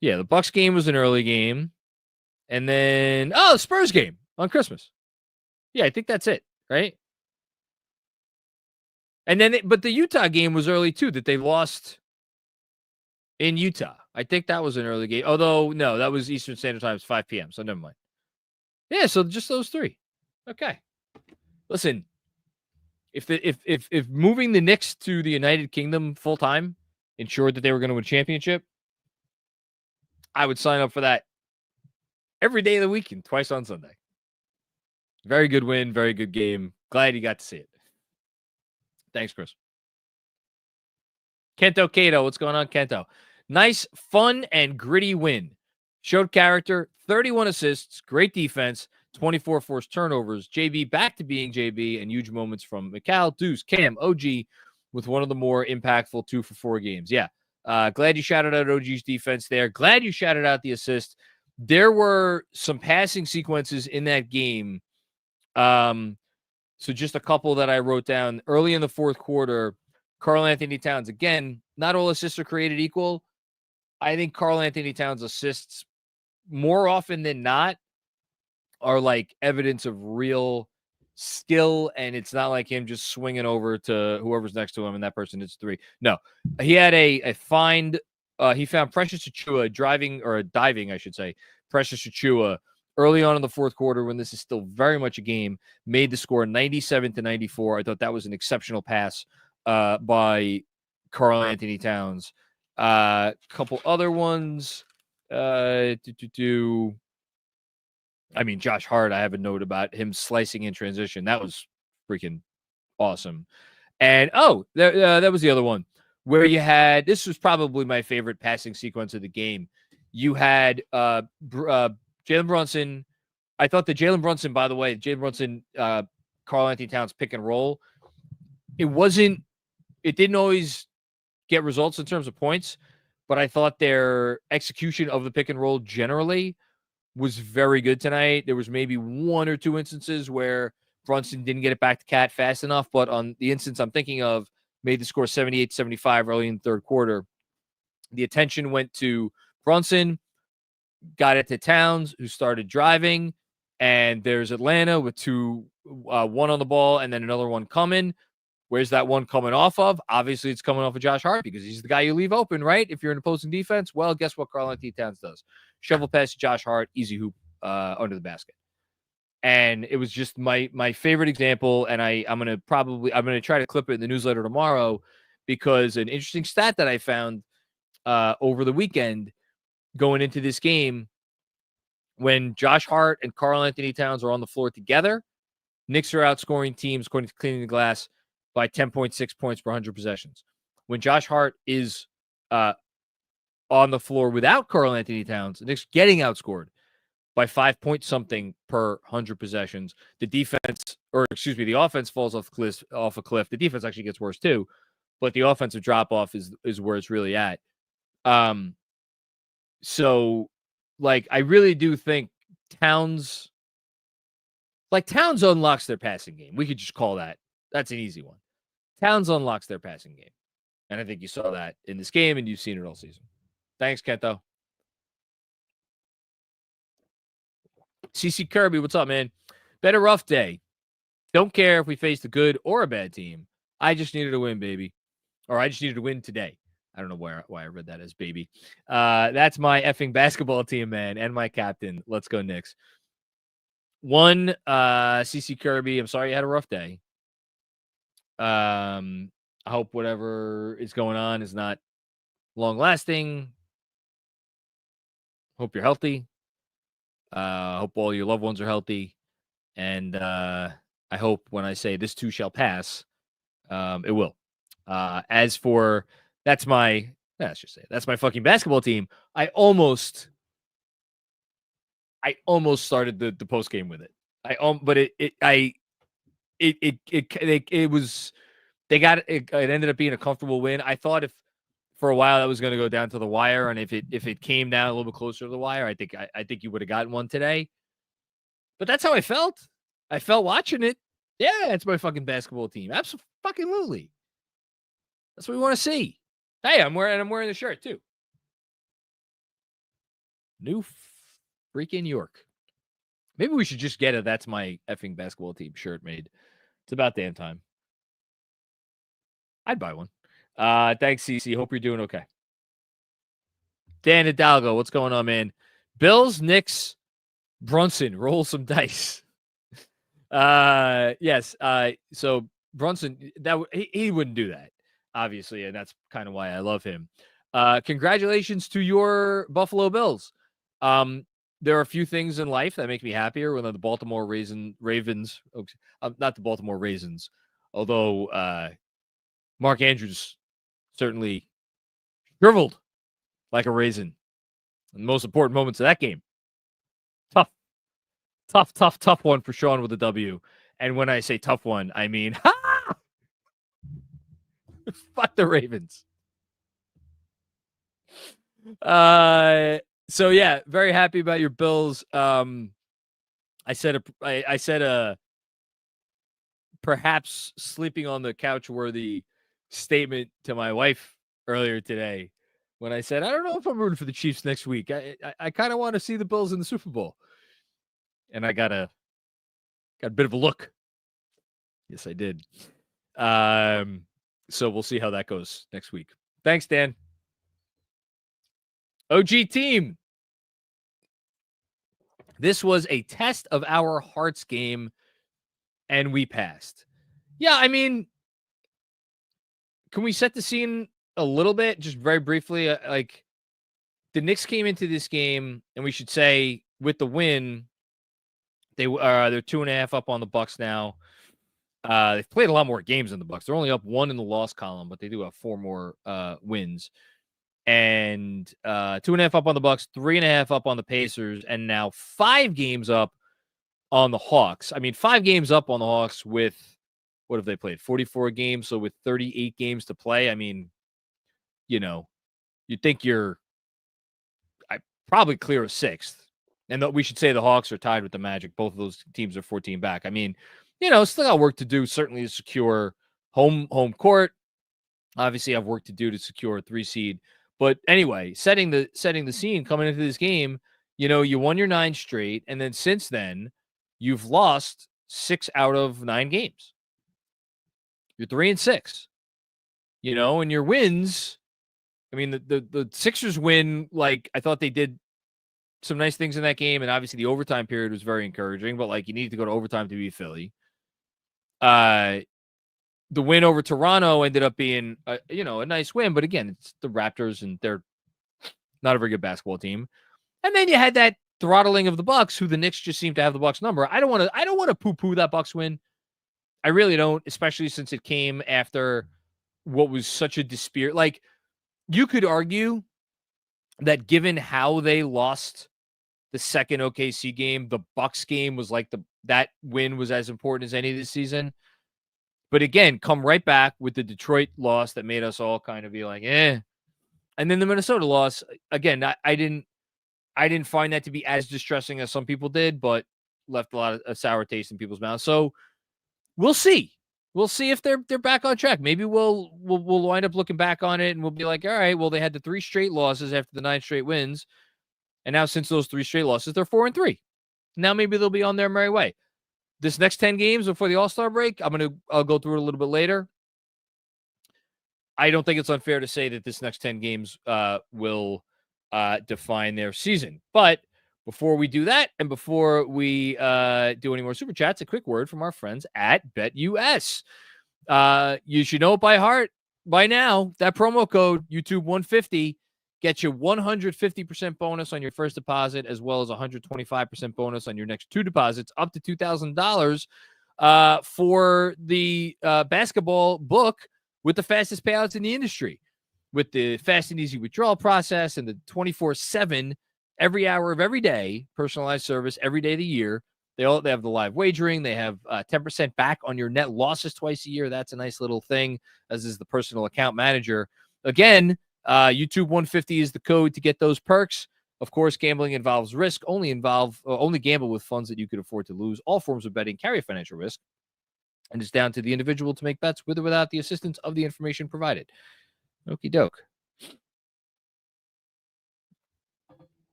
Yeah, the Bucks game was an early game. And then, the Spurs game on Christmas. Yeah, I think that's it, right? And then, but the Utah game was early too, that they lost in Utah. I think that was an early game. Although, no, that was Eastern Standard Time, 5 p.m., so never mind. Yeah, so just those 3. Okay. Listen, if moving the Knicks to the United Kingdom full time ensured that they were going to win a championship, I would sign up for that every day of the week and twice on Sunday. Very good win, very good game. Glad you got to see it. Thanks, Chris. Kento Cato, what's going on, Kento? Nice, fun, and gritty win. Showed character, 31 assists, great defense, 24 forced turnovers. JB back to being JB, and huge moments from Mikal, Deuce, Cam, OG, with one of the more impactful 2-for-4 games. Yeah, Glad you shouted out OG's defense there. Glad you shouted out the assist. There were some passing sequences in that game. So just a couple that I wrote down early in the fourth quarter. Karl-Anthony Towns, again, not all assists are created equal. I think Karl-Anthony Towns assists more often than not are like evidence of real skill, and it's not like him just swinging over to whoever's next to him and that person hits three. No, he had a find. He found Precious Achiuwa diving, I should say, Precious Achiuwa early on in the fourth quarter when this is still very much a game, made the score 97-94. I thought that was an exceptional pass by Karl-Anthony Towns. Couple other ones. I mean, Josh Hart, I have a note about him slicing in transition. That was freaking awesome. And, that was the other one where you had, this was probably my favorite passing sequence of the game. You had Jalen Brunson. I thought the Jalen Brunson, by the way, Karl-Anthony Towns pick and roll, it didn't always get results in terms of points, but I thought their execution of the pick and roll generally was very good tonight. There was maybe one or two instances where Brunson didn't get it back to Cat fast enough, but on the instance I'm thinking of, made the score 78-75 early in the third quarter. The attention went to Brunson, got it to Towns, who started driving, and there's Atlanta with one on the ball and then another one coming. Where's that one coming off of? Obviously, it's coming off of Josh Hart because he's the guy you leave open, right? If you're an opposing defense, well, guess what Karl-Anthony Towns does? Shovel pass to Josh Hart, easy hoop under the basket. And it was just my favorite example, and I'm gonna try to clip it in the newsletter tomorrow because an interesting stat that I found over the weekend going into this game, when Josh Hart and Karl-Anthony Towns are on the floor together, Knicks are outscoring teams, according to Cleaning the Glass, by 10.6 points per 100 possessions. When Josh Hart is on the floor without Karl-Anthony Towns, the Knicks getting outscored by 5 point something per 100 possessions. The offense falls off a cliff. The defense actually gets worse too, but the offensive drop off is where it's really at. So like I really do think Towns unlocks their passing game. We could just call that. That's an easy one. Towns unlocks their passing game. And I think you saw that in this game, and you've seen it all season. Thanks, Kento. CC Kirby, what's up, man? Been a rough day. Don't care if we faced a good or a bad team. I just needed a win, baby. Or I just needed to win today. I don't know why I read that as baby. That's my effing basketball team, man, and my captain. Let's go, Knicks. One, CC Kirby, I'm sorry you had a rough day. I hope whatever is going on is not long lasting. Hope you're healthy. Hope all your loved ones are healthy. And I hope when I say this too shall pass, it will. As for that's my fucking basketball team. I almost started the post game with it. It ended up being a comfortable win. I thought if for a while that was going to go down to the wire, and if it came down a little bit closer to the wire, I think you would have gotten one today. But that's how I felt. I felt watching it. Yeah, it's my fucking basketball team. Absolutely. That's what we want to see. Hey, I'm wearing the shirt too. New freaking York. Maybe we should just get a "That's my effing basketball team" shirt made. It's about damn time. I'd buy one. Thanks, CC. Hope you're doing okay. Dan Hidalgo, what's going on, man? Bills, Knicks, Brunson, roll some dice. Yes. So Brunson, he wouldn't do that, obviously, and that's kind of why I love him. Congratulations to your Buffalo Bills. There are a few things in life that make me happier when the Baltimore Ravens, not the Baltimore Raisins, although Mark Andrews certainly shriveled like a raisin in the most important moments of that game. Tough one for Sean with a W. And when I say tough one, I mean, fuck the Ravens. So yeah, very happy about your Bills. I said a perhaps sleeping on the couch worthy statement to my wife earlier today when I said, I don't know if I'm rooting for the Chiefs next week. I kind of want to see the Bills in the Super Bowl. And I got a bit of a look. Yes, I did. So we'll see how that goes next week. Thanks, Dan. OG team. This was a test of our hearts game, and we passed. Yeah, I mean, can we set the scene a little bit, just very briefly? Like, the Knicks came into this game, and we should say with the win, they're 2.5 up on the Bucks now. They've played a lot more games than the Bucks. They're only up 1 in the loss column, but they do have 4 more wins. And 2.5 up on the Bucks, 3.5 up on the Pacers, and now 5 games up on the Hawks. I mean, 5 games up on the Hawks with, what have they played? 44 games, so with 38 games to play. I mean, you'd think you're probably clear of 6th. And we should say the Hawks are tied with the Magic. Both of those teams are 14 back. I mean, still got work to do, certainly to secure home court. Obviously, have work to do to secure a 3 seed. But anyway, setting the scene coming into this game, you won your 9 straight, and then since then, you've lost 6 out of 9 games. You're 3-6. And your wins. I mean, the Sixers win. Like, I thought they did some nice things in that game, and obviously the overtime period was very encouraging. But like, you need to go to overtime to beat Philly. The win over Toronto ended up being, a nice win. But again, it's the Raptors, and they're not a very good basketball team. And then you had that throttling of the Bucks, who the Knicks just seem to have the Bucks number. I don't want to poo-poo that Bucks win. I really don't, especially since it came after what was such a dispute. Like, you could argue that given how they lost the second OKC game, the Bucks game was like that win was as important as any this season. But again, come right back with the Detroit loss that made us all kind of be like, eh. And then the Minnesota loss, again, I didn't find that to be as distressing as some people did, but left a lot of a sour taste in people's mouths. So we'll see. We'll see if they're back on track. Maybe we'll wind up looking back on it and we'll be like, all right, well, they had the 3 straight losses after the 9 straight wins. And now since those 3 straight losses, they're 4-3. Now maybe they'll be on their merry way. This next 10 games before the All-Star break, I'll go through it a little bit later. I don't think it's unfair to say that this next 10 games will define their season. But before we do that, and before we do any more super chats, a quick word from our friends at BetUS. You should know it by heart by now. That promo code YouTube150 gets you 150% bonus on your first deposit, as well as 125% bonus on your next 2 deposits, up to $2,000 for the basketball book with the fastest payouts in the industry, with the fast and easy withdrawal process and the 24/7, every hour of every day, personalized service every day of the year. They have the live wagering. They have 10% back on your net losses twice a year. That's a nice little thing, as is the personal account manager. Again, YouTube 150 is the code to get those perks. Of course, gambling involves risk. Only gamble with funds that you could afford to lose. All forms of betting carry a financial risk, and it's down to the individual to make bets with or without the assistance of the information provided. Okie doke.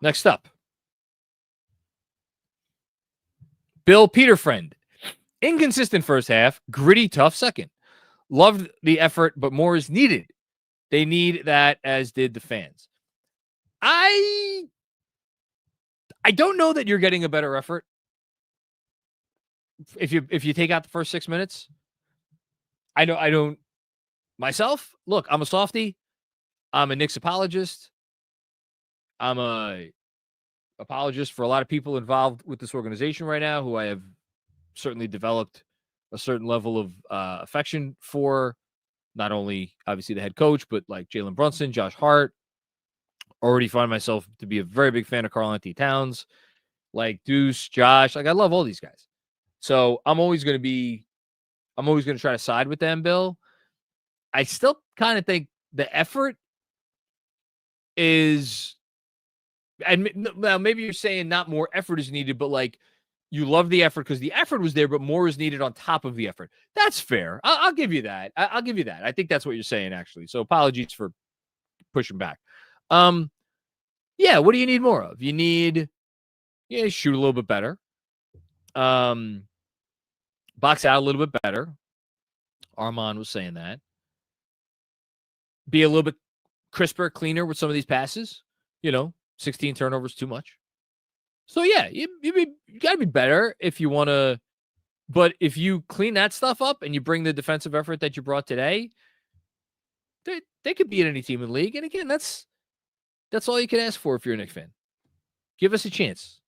Next up, Bill Peterfriend. Inconsistent first half, gritty, tough second. Loved the effort, but more is needed. They need that, as did the fans. I don't know that you're getting a better effort if you take out the first 6 minutes. I don't myself. Look, I'm a softie. I'm a Knicks apologist. I'm a apologist for a lot of people involved with this organization right now, who I have certainly developed a certain level of affection for. Not only obviously the head coach, but like Jalen Brunson, Josh Hart. Already find myself to be a very big fan of Karl-Anthony Towns, like Deuce, Josh. Like, I love all these guys. So I'm always going to try to side with them, Bill. I still kind of think the effort is, and now maybe you're saying not more effort is needed, but like you love the effort because the effort was there, but more is needed on top of the effort. That's fair. I'll give you that. I'll give you that. I think that's what you're saying, actually. So apologies for pushing back. Yeah, what do you need more of? You need, shoot a little bit better. Box out a little bit better. Armand was saying that. Be a little bit crisper, cleaner with some of these passes. 16 turnovers too much. So yeah, you got to be better if you want to. But if you clean that stuff up and you bring the defensive effort that you brought today, they could beat any team in the league. And again, that's all you can ask for if you're a Knicks fan. Give us a chance.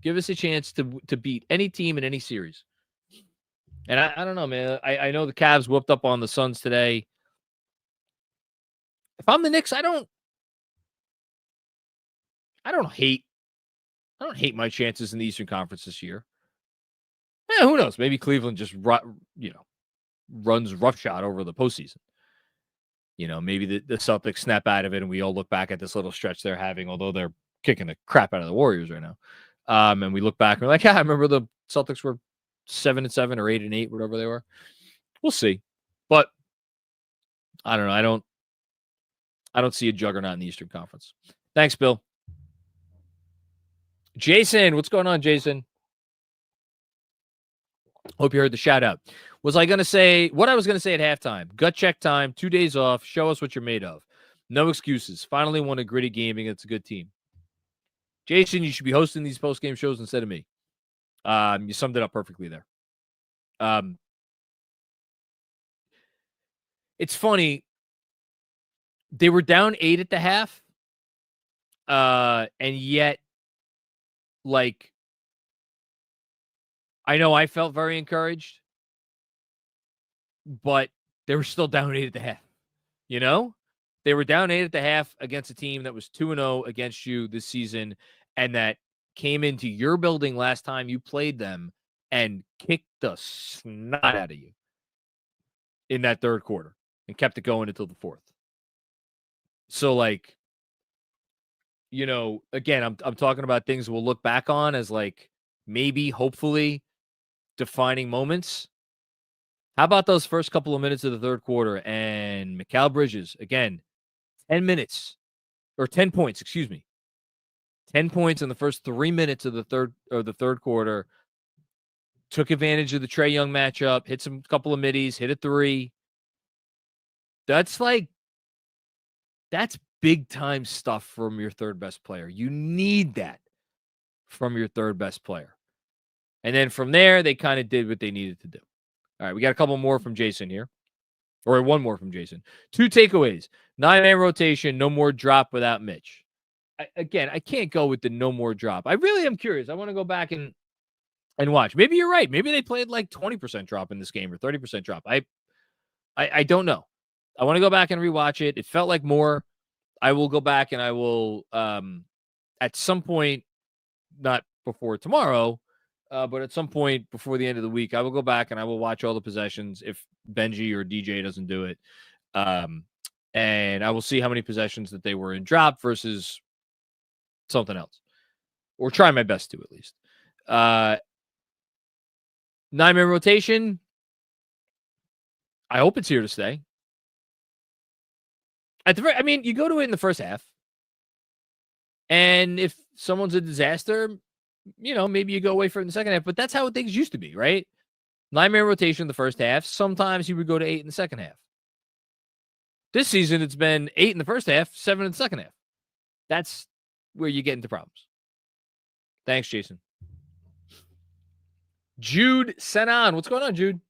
Give us a chance to beat any team in any series. And I don't know, man. I know the Cavs whooped up on the Suns today. If I'm the Knicks, I don't hate my chances in the Eastern Conference this year. Yeah, who knows? Maybe Cleveland just runs roughshod over the postseason. Maybe the Celtics snap out of it, and we all look back at this little stretch they're having, although they're kicking the crap out of the Warriors right now. And we look back and we're like, yeah, I remember the Celtics were 7-7 or 8-8, whatever they were. We'll see. But I don't know. I don't see a juggernaut in the Eastern Conference. Thanks, Bill. Jason, what's going on, Jason? Hope you heard the shout out. What I was going to say at halftime. Gut check time, 2 days off. Show us what you're made of. No excuses. Finally won a gritty game against a good team. Jason, you should be hosting these post-game shows instead of me. You summed it up perfectly there. It's funny. They were down 8 at the half. And yet, like, I know I felt very encouraged, but they were still down 8 at the half. They were down 8 at the half against a team that was 2-0 against you this season and that came into your building last time you played them and kicked the snot out of you in that third quarter and kept it going until the fourth. So, like, again, I'm talking about things we'll look back on as, like, maybe, hopefully, defining moments. How about those first couple of minutes of the third quarter and Mikal Bridges, again, 10 points, 10 points in the first 3 minutes of the third quarter. Took advantage of the Trae Young matchup, hit some couple of middies, hit a three. That's big time stuff from your third best player. You need that from your third best player. And then from there, they kind of did what they needed to do. All right, we got a couple more from Jason here. Or one more from Jason. 2 takeaways. 9-man rotation, no more drop without Mitch. I can't go with the no more drop. I really am curious. I want to go back and watch. Maybe you're right. Maybe they played like 20% drop in this game or 30% drop. I don't know. I want to go back and rewatch it. It felt like more. I will go back and I will, at some point, not before tomorrow, but at some point before the end of the week, I will go back and I will watch all the possessions if Benji or DJ doesn't do it. And I will see how many possessions that they were in drop versus something else, or try my best to at least. 9-man rotation. I hope it's here to stay. You go to it in the first half, and if someone's a disaster, maybe you go away from it in the second half. But that's how things used to be, right? 9-man rotation in the first half. Sometimes you would go to 8 in the second half. This season, it's been 8 in the first half, 7 in the second half. That's where you get into problems. Thanks, Jason. Jude sent on. What's going on, Jude?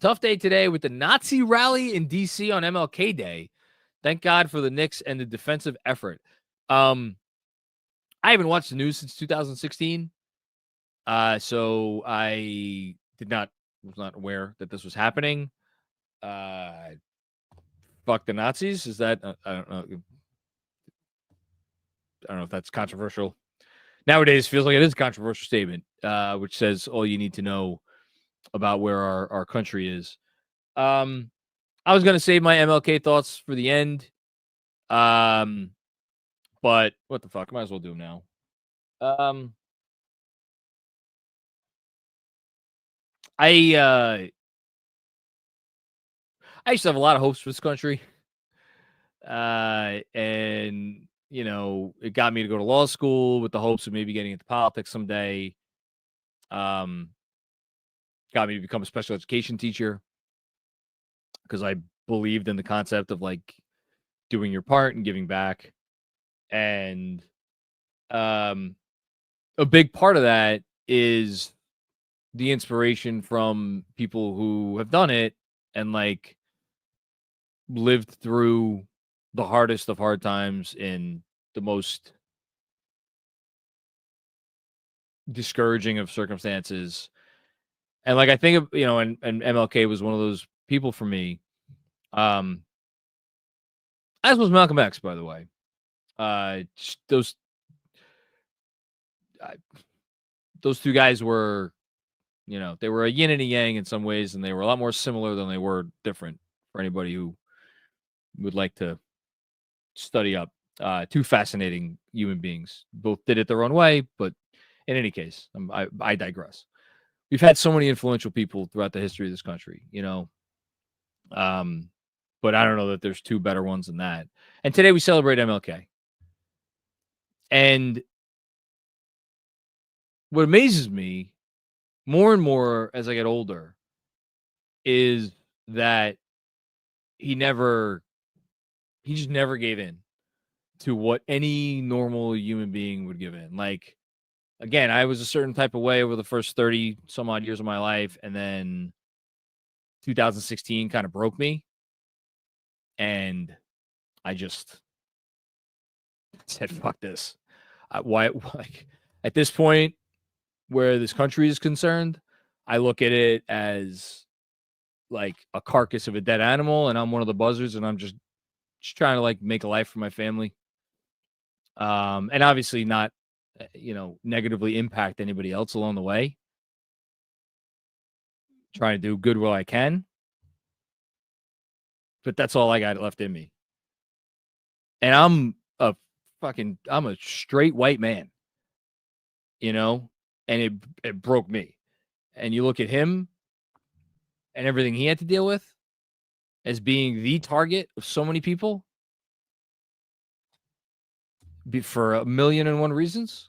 Tough day today with the Nazi rally in D.C. on MLK Day. Thank God for the Knicks and the defensive effort. I haven't watched the news since 2016, so I was not aware that this was happening. Fuck the Nazis. Is that I don't know. I don't know if that's controversial. Nowadays, feels like it is a controversial statement, which says all you need to know about where our country is. I was going to save my MLK thoughts for the end. But what the fuck? Might as well do them now. I used to have a lot of hopes for this country. And it got me to go to law school with the hopes of maybe getting into politics someday. Got me to become a special education teacher because I believed in the concept of like doing your part and giving back. And a big part of that is the inspiration from people who have done it and like lived through the hardest of hard times in the most discouraging of circumstances. And like I think of, and MLK was one of those people for me. As was Malcolm X, by the way. Those two guys were, they were a yin and a yang in some ways, and they were a lot more similar than they were different for anybody who would like to study up. Two fascinating human beings. Both did it their own way, but in any case, I digress. We've had so many influential people throughout the history of this country, but I don't know that there's two better ones than that. And today we celebrate MLK. And what amazes me more and more as I get older is that he just never gave in to what any normal human being would give in. Like, again, I was a certain type of way over the first 30 some odd years of my life. And then 2016 kind of broke me. And I just said, fuck this. Why? Like, at this point where this country is concerned, I look at it as like a carcass of a dead animal. And I'm one of the buzzards, and I'm just trying to like make a life for my family. And obviously not, negatively impact anybody else along the way. Trying to do good where I can. But that's all I got left in me. And I'm a straight white man, and it broke me. And you look at him and everything he had to deal with as being the target of so many people for 1,000,001 reasons.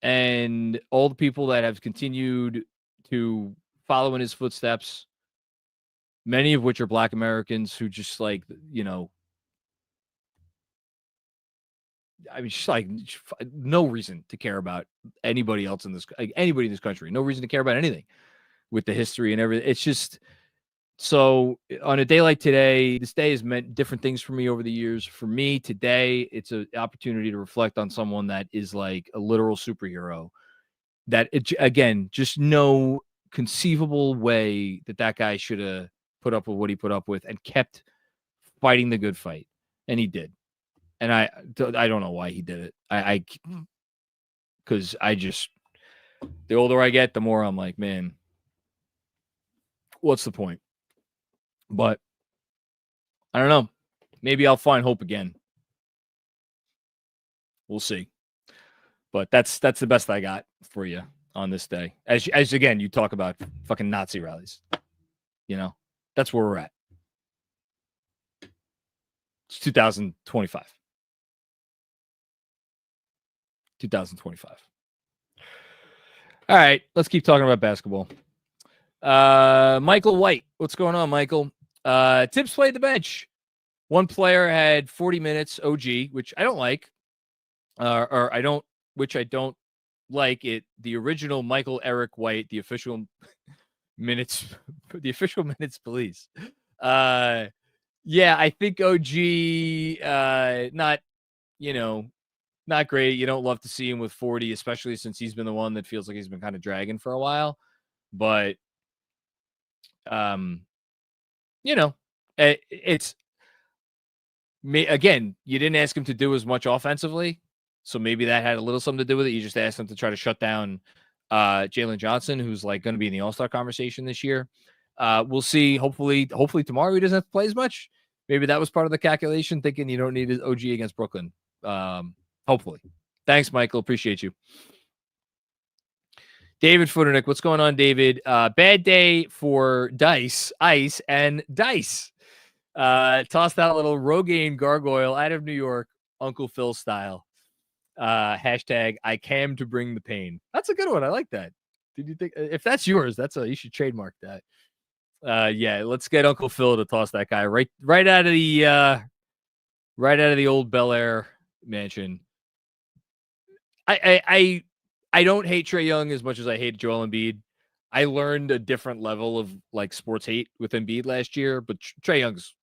And all the people that have continued to follow in his footsteps, many of which are Black Americans who just like, just like no reason to care about anybody else in this, like anybody in this country, no reason to care about anything with the history and everything. It's just, so on a day like today, this day has meant different things for me over the years. For me today, it's an opportunity to reflect on someone that is like a literal superhero. That again, just no conceivable way that guy should have put up with what he put up with and kept fighting the good fight. And he did. And I don't know why he did it. Because the older I get, the more I'm like, man, what's the point? But I don't know. Maybe I'll find hope again. We'll see. But that's the best I got for you on this day. As again, you talk about fucking Nazi rallies. That's where we're at. It's 2025. 2025. All right, let's keep talking about basketball. Michael White. What's going on, Michael? Tips played the bench. One player had 40 minutes OG, which I don't like. Which I don't like it. The original Michael Eric White, the official minutes police. Yeah, I think OG, not great. You don't love to see him with 40, especially since he's been the one that feels like he's been kind of dragging for a while. But, it's me again. You didn't ask him to do as much offensively, so maybe that had a little something to do with it. You just asked him to try to shut down Jalen Johnson, who's like going to be in the All-Star conversation this year. We'll see. Hopefully tomorrow he doesn't have to play as much. maybe that was part of the calculation, thinking you don't need his OG against Brooklyn. Hopefully. Thanks, Michael. Appreciate you. David Futternick, what's going on, David? Bad day for Dice, Ice, and Dice. Tossed out a little Rogaine gargoyle out of New York, Uncle Phil style. Hashtag I came to bring the pain. That's a good one. I like that. Did you think if that's yours, you should trademark that. Yeah, let's get Uncle Phil to toss that guy right out of the old Bel Air mansion. I don't hate Trae Young as much as I hate Joel Embiid. I learned a different level of like sports hate with Embiid last year, but Trae Young's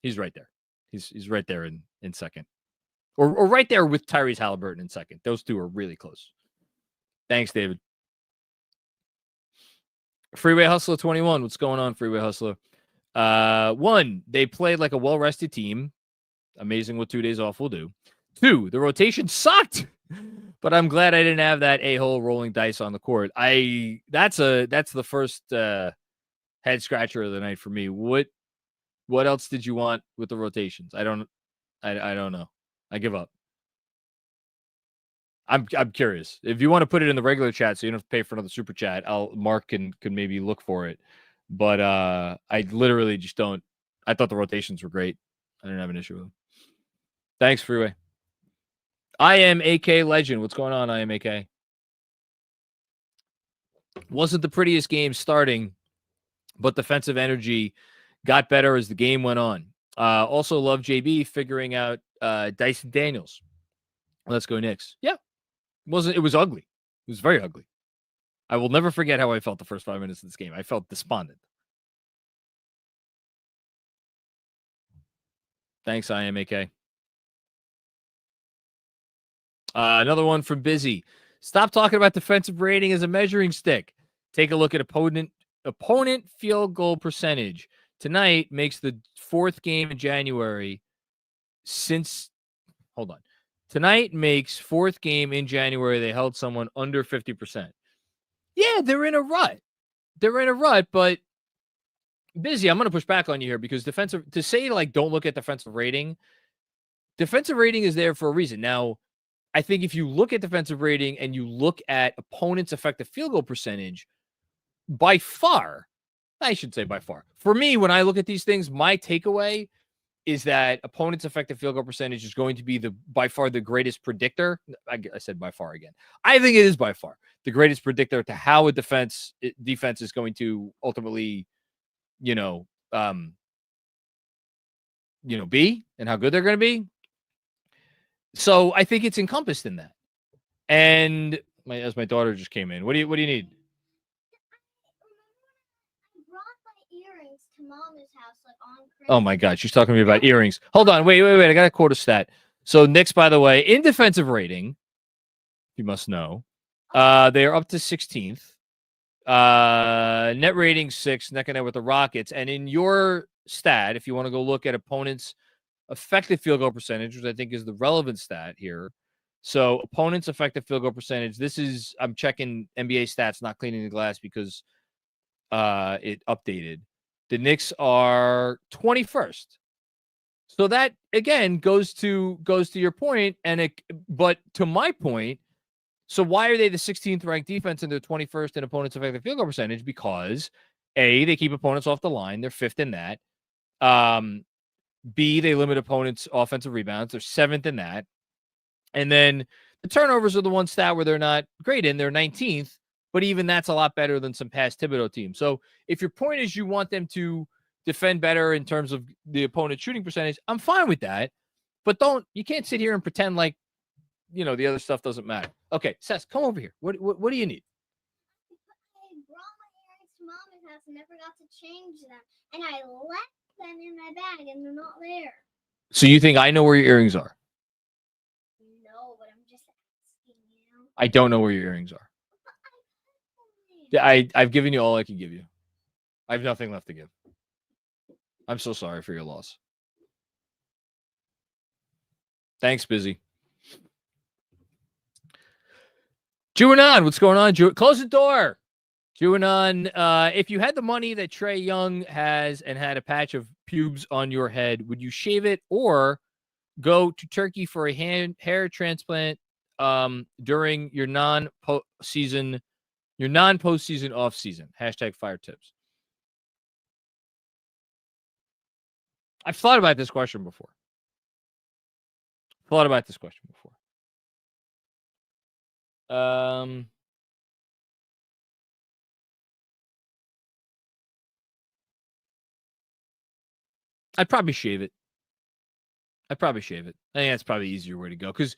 he's right there. He's right there in second. Or right there with Tyrese Halliburton in second. Those two are really close. Thanks, David. Freeway Hustler 21. What's going on, Freeway Hustler? One, they played like a well-rested team. Amazing what 2 days off will do. Two, the rotation sucked. But I'm glad I didn't have that a-hole rolling dice on the court. That's the first head scratcher of the night for me. What else did you want with the rotations? I don't know. I give up. I'm curious. If you want to put it in the regular chat so you don't have to pay for another super chat, Mark can maybe look for it. But I literally just don't. I thought the rotations were great. I didn't have an issue with them. Thanks, Freeway. I am AK Legend. What's going on, I am AK? Wasn't the prettiest game starting, but defensive energy got better as the game went on. Also love JB figuring out Dyson Daniels. Let's go Knicks. Yeah. It was ugly. It was very ugly. I will never forget how I felt the first 5 minutes of this game. I felt despondent. Thanks, I am AK. Another one from Busy. Stop talking about defensive rating as a measuring stick. Take a look at opponent field goal percentage. Tonight makes the fourth game in January since. Hold on. Tonight makes fourth game in January they held someone under 50%. Yeah, they're in a rut. But Busy, I'm going to push back on you here because to say like don't look at defensive rating is there for a reason. Now, I think if you look at defensive rating and you look at opponents' effective field goal percentage, by far, for me, when I look at these things, my takeaway is that opponents' effective field goal percentage is going to be by far the greatest predictor. I said by far again. I think it is by far the greatest predictor to how a defense is going to ultimately, be and how good they're going to be. So I think it's encompassed in that. And as my daughter just came in, what do you need? I brought my earrings to Mama's house on Christmas. Oh my God, she's talking to me about earrings. Hold on, wait. I got to quote a stat. So Knicks, by the way, in defensive rating, you must know, they are up to 16th. Net rating 6th, neck and neck with the Rockets. And in your stat, if you want to go look at opponents' effective field goal percentage, which I think is the relevant stat here. So opponents' effective field goal percentage. I'm checking NBA stats, not cleaning the glass because it updated. The Knicks are 21st. So that again goes to your point, but to my point, so why are they the 16th ranked defense and they're 21st in opponents' effective field goal percentage? Because A, they keep opponents off the line. They're 5th in that. B, they limit opponents' offensive rebounds. They're 7th in that. And then the turnovers are the one stat where they're not great in. They're 19th, but even that's a lot better than some past Thibodeau teams. So if your point is you want them to defend better in terms of the opponent's shooting percentage, I'm fine with that. But you can't sit here and pretend like, the other stuff doesn't matter. Okay, Seth, come over here. What do you need? I brought my earrings to Mama's house and never got to change them. And I left them in my bag and they're not there. So you think I know where your earrings are? No, but I'm just asking you. I don't know where your earrings are. Yeah, I've given you all I can give you. I have nothing left to give. I'm so sorry for your loss. Thanks, Busy. Juanon, what's going on? Close the door. Juanon, if you had the money that Trey Young has and had a patch of pubes on your head, would you shave it or go to Turkey for a hair transplant during your non-postseason off season? # fire tips. I've thought about this question before. I'd probably shave it. I think that's probably the easier way to go because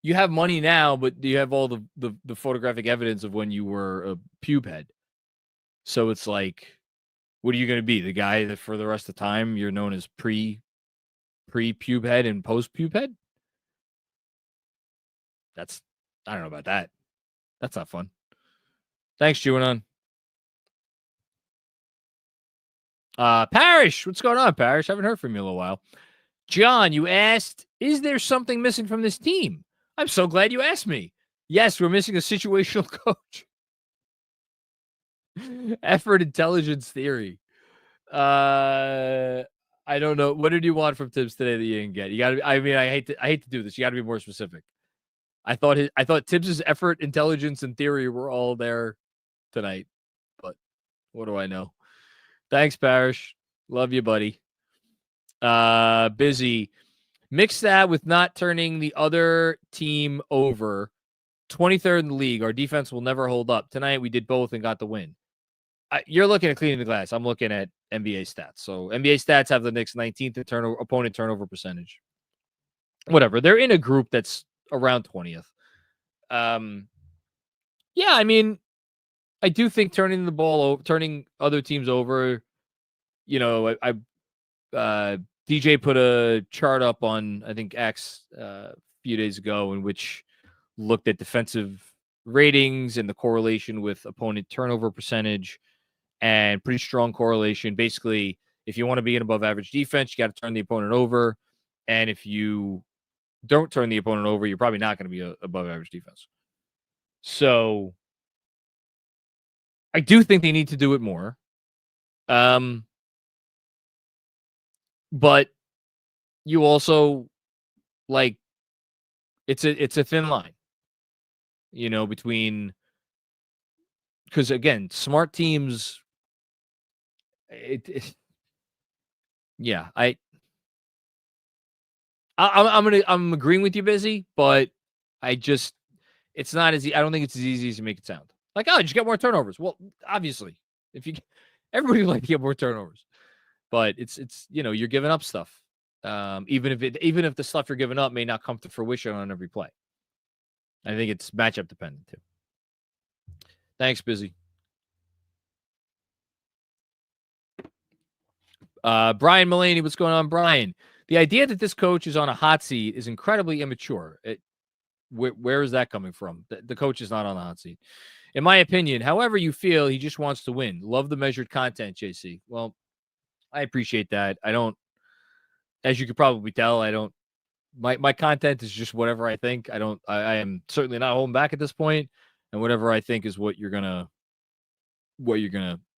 you have money now, but you have all the photographic evidence of when you were a pube head. So it's like, what are you going to be? The guy that for the rest of the time you're known as pre-pube head and post-pube head? I don't know about that. That's not fun. Thanks, Juanon. Parrish, what's going on, Parrish? Haven't heard from you in a little while. John, you asked, is there something missing from this team? I'm so glad you asked me. Yes, we're missing a situational coach. Effort, intelligence, theory. I don't know. What did you want from Tibbs today that you didn't get? You got to. I mean, I hate to do this. You got to be more specific. I thought Tibbs's effort, intelligence, and theory were all there tonight, but what do I know? Thanks, Parrish. Love you, buddy. Busy. Mix that with not turning the other team over. 23rd in the league. Our defense will never hold up. Tonight we did both and got the win. You're looking at cleaning the glass. I'm looking at NBA stats. So NBA stats have the Knicks 19th in opponent turnover percentage. Whatever. They're in a group that's around 20th. Yeah, I mean, I do think turning the ball over, turning other teams over, you know, DJ put a chart up on, I think, X a few days ago in which looked at defensive ratings and the correlation with opponent turnover percentage, and pretty strong correlation. Basically, if you want to be an above average defense, you got to turn the opponent over. And if you don't turn the opponent over, you're probably not going to be a above average defense. So I do think they need to do it more. But you also, like, it's a thin line, you know, between, because again, smart teams, yeah, I'm agreeing with you, Busy, but it's not as I don't think it's as easy as you make it sound. Like, oh, just get more turnovers. Well, obviously, everybody would like to get more turnovers, but it's you know, you're giving up stuff. Even if the stuff you're giving up may not come to fruition on every play. I think it's matchup dependent too. Thanks, Busy. Brian Mulaney, what's going on, Brian? The idea that this coach is on a hot seat is incredibly immature. Where is that coming from? The coach is not on the hot seat, in my opinion. However you feel, he just wants to win. Love the measured content, JC. Well, I appreciate that. I don't, as you could probably tell, I don't. My content is just whatever I think. I am certainly not holding back at this point, and whatever I think is what you're gonna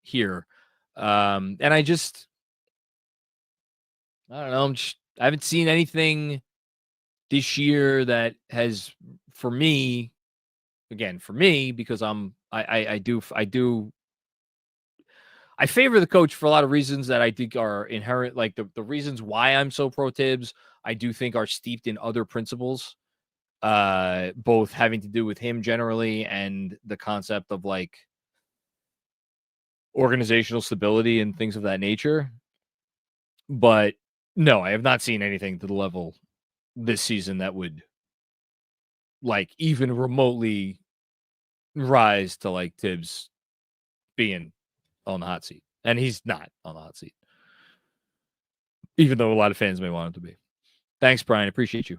hear. And I don't know. I haven't seen anything this year that has, for me, because I favor the coach for a lot of reasons that I think are inherent. Like the reasons why I'm so pro Tibbs, I do think are steeped in other principles, both having to do with him generally and the concept of like organizational stability and things of that nature. But no, I have not seen anything to the level this season that would like even remotely rise to like Tibbs being on the hot seat. And he's not on the hot seat, even though a lot of fans may want him to be. Thanks, Brian. Appreciate you.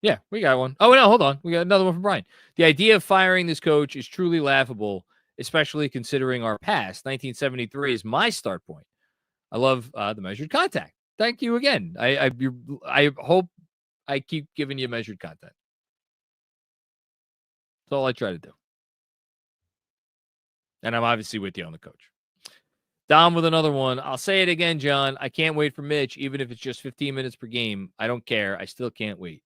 Yeah, we got one. Oh, no, hold on. We got another one from Brian. The idea of firing this coach is truly laughable, especially considering our past. 1973 is my start point. I love the measured contact. Thank you again. I hope I keep giving you measured content. That's all I try to do. And I'm obviously with you on the coach. Dom with another one. I'll say it again, John. I can't wait for Mitch, even if it's just 15 minutes per game. I don't care. I still can't wait.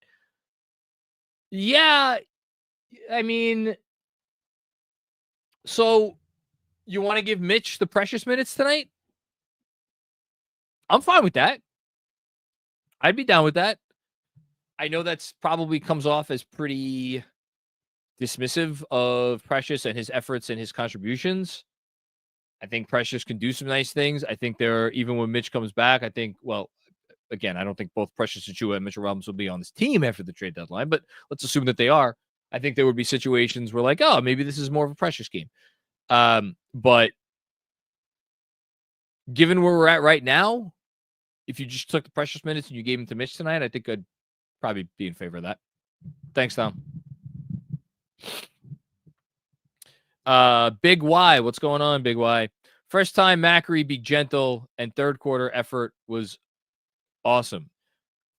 Yeah, I mean, so you want to give Mitch the precious minutes tonight? I'm fine with that. I'd be down with that. I know that's probably comes off as pretty dismissive of Precious and his efforts and his contributions. I think Precious can do some nice things. I think even when Mitch comes back, I think, well, again, I don't think both Precious Achiuwa and Mitchell Robinson will be on this team after the trade deadline, but let's assume that they are. I think there would be situations where like, oh, maybe this is more of a Precious game. But given where we're at right now, if you just took the Precious minutes and you gave them to Mitch tonight, I think I'd probably be in favor of that. Thanks, Tom. Big Y. What's going on, Big Y? First time Macri be gentle and third quarter effort was awesome.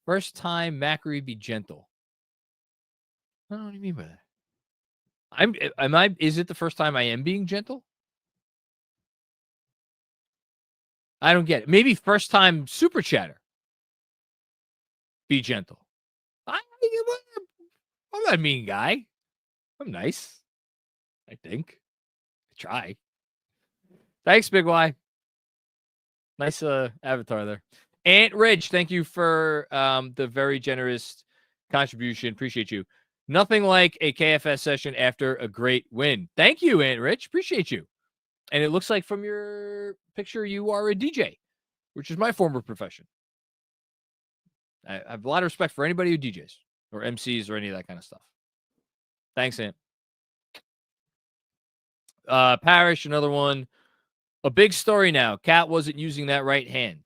First time Macri be gentle. I don't know what you mean by that. Is it the first time I am being gentle? I don't get it. Maybe first time super chatter. Be gentle. I'm not a mean guy. I'm nice. I think. I try. Thanks, Big Y. Nice avatar there. Aunt Rich, thank you for the very generous contribution. Appreciate you. Nothing like a KFS session after a great win. Thank you, Aunt Rich. Appreciate you. And it looks like from your picture you are a DJ, which is my former profession. I have a lot of respect for anybody who DJs or MCs or any of that kind of stuff. Thanks, Aunt. Parrish, another one. A big story now. Cat wasn't using that right hand.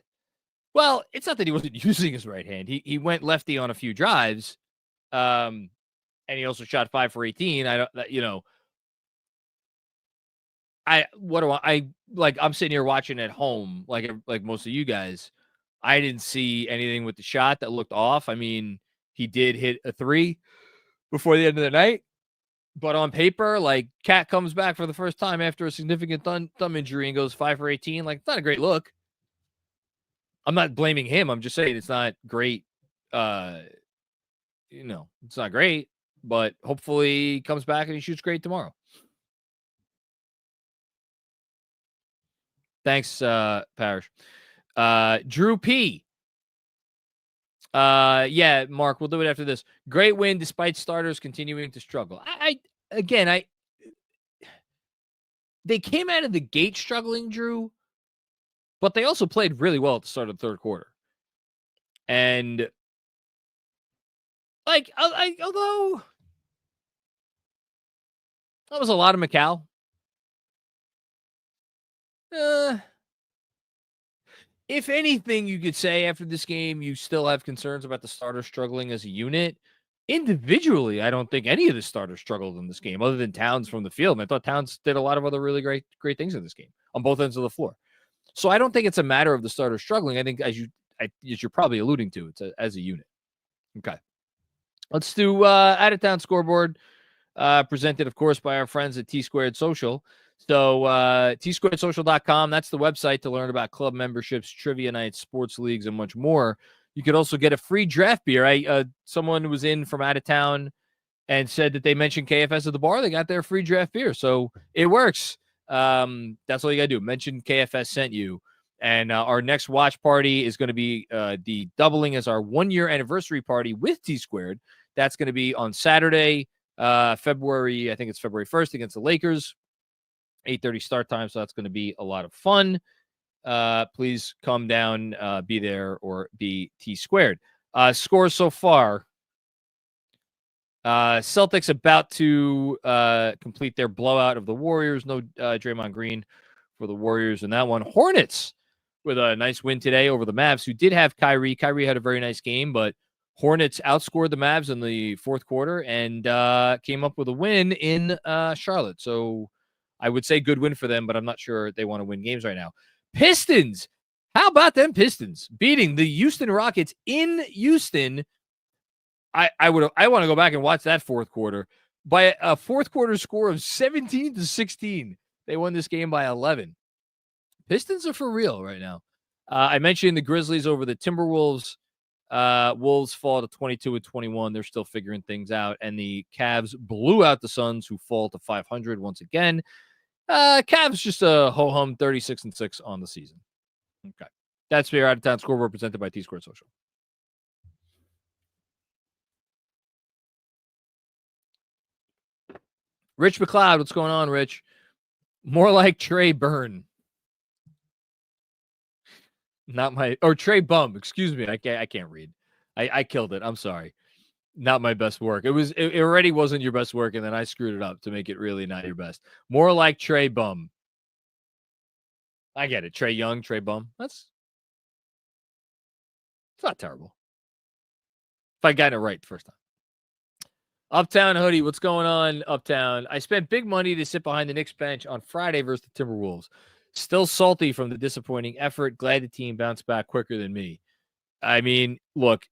Well, it's not that he wasn't using his right hand. He went lefty on a few drives. And he also shot 5 for 18. I'm sitting here watching at home, like most of you guys. I didn't see anything with the shot that looked off. I mean, he did hit a 3 before the end of the night. But on paper, like, Cat comes back for the first time after a significant thumb injury and goes 5 for 18. Like, it's not a great look. I'm not blaming him. I'm just saying it's not great. It's not great. But hopefully he comes back and he shoots great tomorrow. Thanks, Parrish. Drew P. Yeah, Mark, we'll do it after this. Great win despite starters continuing to struggle. They came out of the gate struggling, Drew, but they also played really well at the start of the third quarter. And although that was a lot of Macau, if anything, you could say after this game, you still have concerns about the starters struggling as a unit. Individually, I don't think any of the starters struggled in this game other than Towns from the field. And I thought Towns did a lot of other really great things in this game on both ends of the floor. So I don't think it's a matter of the starters struggling. I think as you're probably alluding to, it's as a unit. Okay. Let's do out-of-town scoreboard presented, of course, by our friends at T-Squared Social. So tsquaredsocial.com, that's the website to learn about club memberships, trivia nights, sports leagues, and much more. You could also get a free draft beer. Someone was in from out of town and said that they mentioned KFS at the bar. They got their free draft beer. So it works. That's all you got to do. Mention KFS sent you. And our next watch party is going to be the doubling as our 1-year anniversary party with T-Squared. That's going to be on Saturday, February 1st against the Lakers. 8:30 start time, so that's going to be a lot of fun. Please come down, be there, or be T-Squared. Scores so far. Celtics about to complete their blowout of the Warriors. No Draymond Green for the Warriors in that one. Hornets with a nice win today over the Mavs, who did have Kyrie. Kyrie had a very nice game, but Hornets outscored the Mavs in the fourth quarter and came up with a win in Charlotte. So I would say good win for them, but I'm not sure they want to win games right now. Pistons. How about them Pistons beating the Houston Rockets in Houston? I want to go back and watch that fourth quarter. by a fourth quarter score of 17-16. They won this game by 11. Pistons are for real right now. I mentioned the Grizzlies over the Timberwolves. Wolves fall to 22-21. They're still figuring things out. And the Cavs blew out the Suns, who fall to 500 once again. Cavs just a ho-hum 36-6 on the season. Okay. That's your out-of-town scoreboard presented by T-Squared Social. Rich McLeod, what's going on, Rich? More like Trey Byrne. Not my, or Trey Bum, excuse me. I can't read. I killed it. I'm sorry. Not my best work. It already wasn't your best work, and then I screwed it up to make it really not your best. More like Trey Bum. I get it. Trey Young, Trey Bum. It's not terrible. If I got it right the first time. Uptown Hoodie, what's going on, Uptown? I spent big money to sit behind the Knicks bench on Friday versus the Timberwolves. Still salty from the disappointing effort. Glad the team bounced back quicker than me. I mean, look,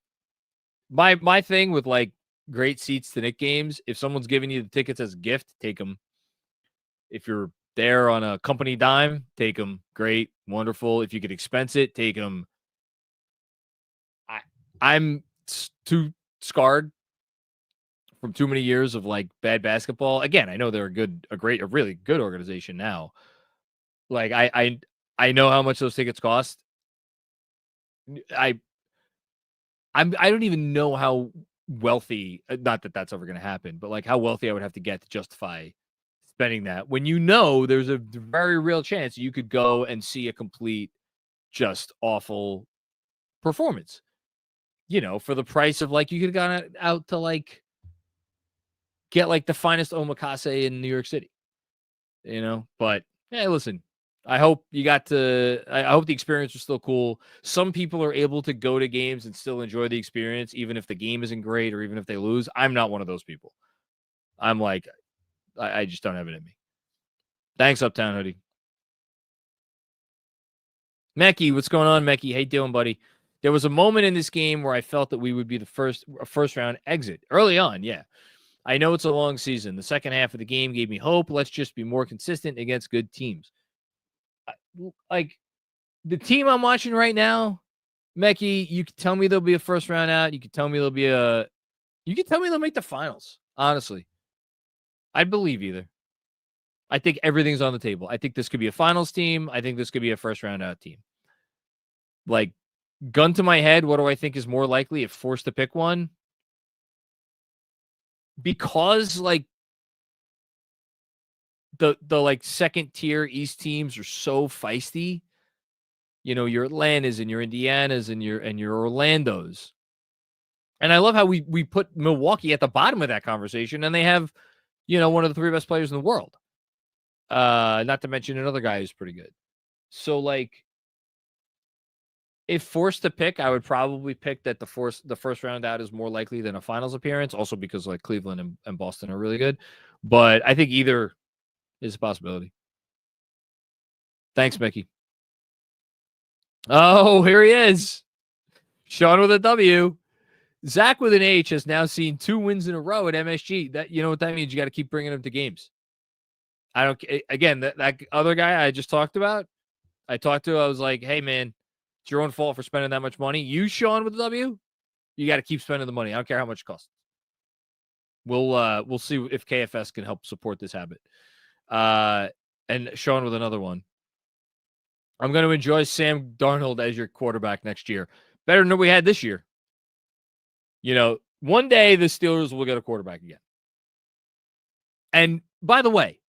my thing with like great seats to Knicks games, if someone's giving you the tickets as a gift, take them. If you're there on a company dime, take them. Great, wonderful. If you could expense it, take them. I'm too scarred from too many years of like bad basketball. Again, I know they're a really good organization now. Like I know how much those tickets cost. I don't even know how wealthy, not that that's ever going to happen, but like how wealthy I would have to get to justify spending that when you know there's a very real chance you could go and see a complete just awful performance. You know, for the price of like you could have gone out to like get like the finest omakase in New York City. You know, but hey, listen, I hope you got to, I hope the experience was still cool. Some people are able to go to games and still enjoy the experience, even if the game isn't great or even if they lose. I'm not one of those people. I'm like, I just don't have it in me. Thanks, Uptown Hoodie. Mecky, what's going on, Mecky? How you doing, buddy? There was a moment in this game where I felt that we would be the first round exit early on. Yeah. I know it's a long season. The second half of the game gave me hope. Let's just be more consistent against good teams. Like the team I'm watching right now, Mecky, you can tell me there'll be a first round out. You can tell me they'll make the finals. Honestly, I'd believe either. I think everything's on the table. I think this could be a finals team. I think this could be a first round out team. Like, gun to my head, what do I think is more likely if forced to pick one? Because like the like second tier East teams are so feisty. You know, your Atlantas and your Indianas and your Orlandos. And I love how we put Milwaukee at the bottom of that conversation, and they have, you know, one of the three best players in the world. Not to mention another guy who's pretty good. So like, if forced to pick, I would probably pick that the first round out is more likely than a finals appearance. Also because like Cleveland and Boston are really good, but I think either is a possibility. Thanks, Mickey. Oh, here he is. Sean with a W. Zach with an H has now seen 2 wins in a row at MSG. That, you know what that means? You got to keep bringing him to games. Again, that other guy I just talked about, I was like, hey, man, it's your own fault for spending that much money. You, Sean, with the W, you got to keep spending the money. I don't care how much it costs. We'll see if KFS can help support this habit. And Sean with another one. I'm going to enjoy Sam Darnold as your quarterback next year. Better than we had this year. You know, one day the Steelers will get a quarterback again. And by the way,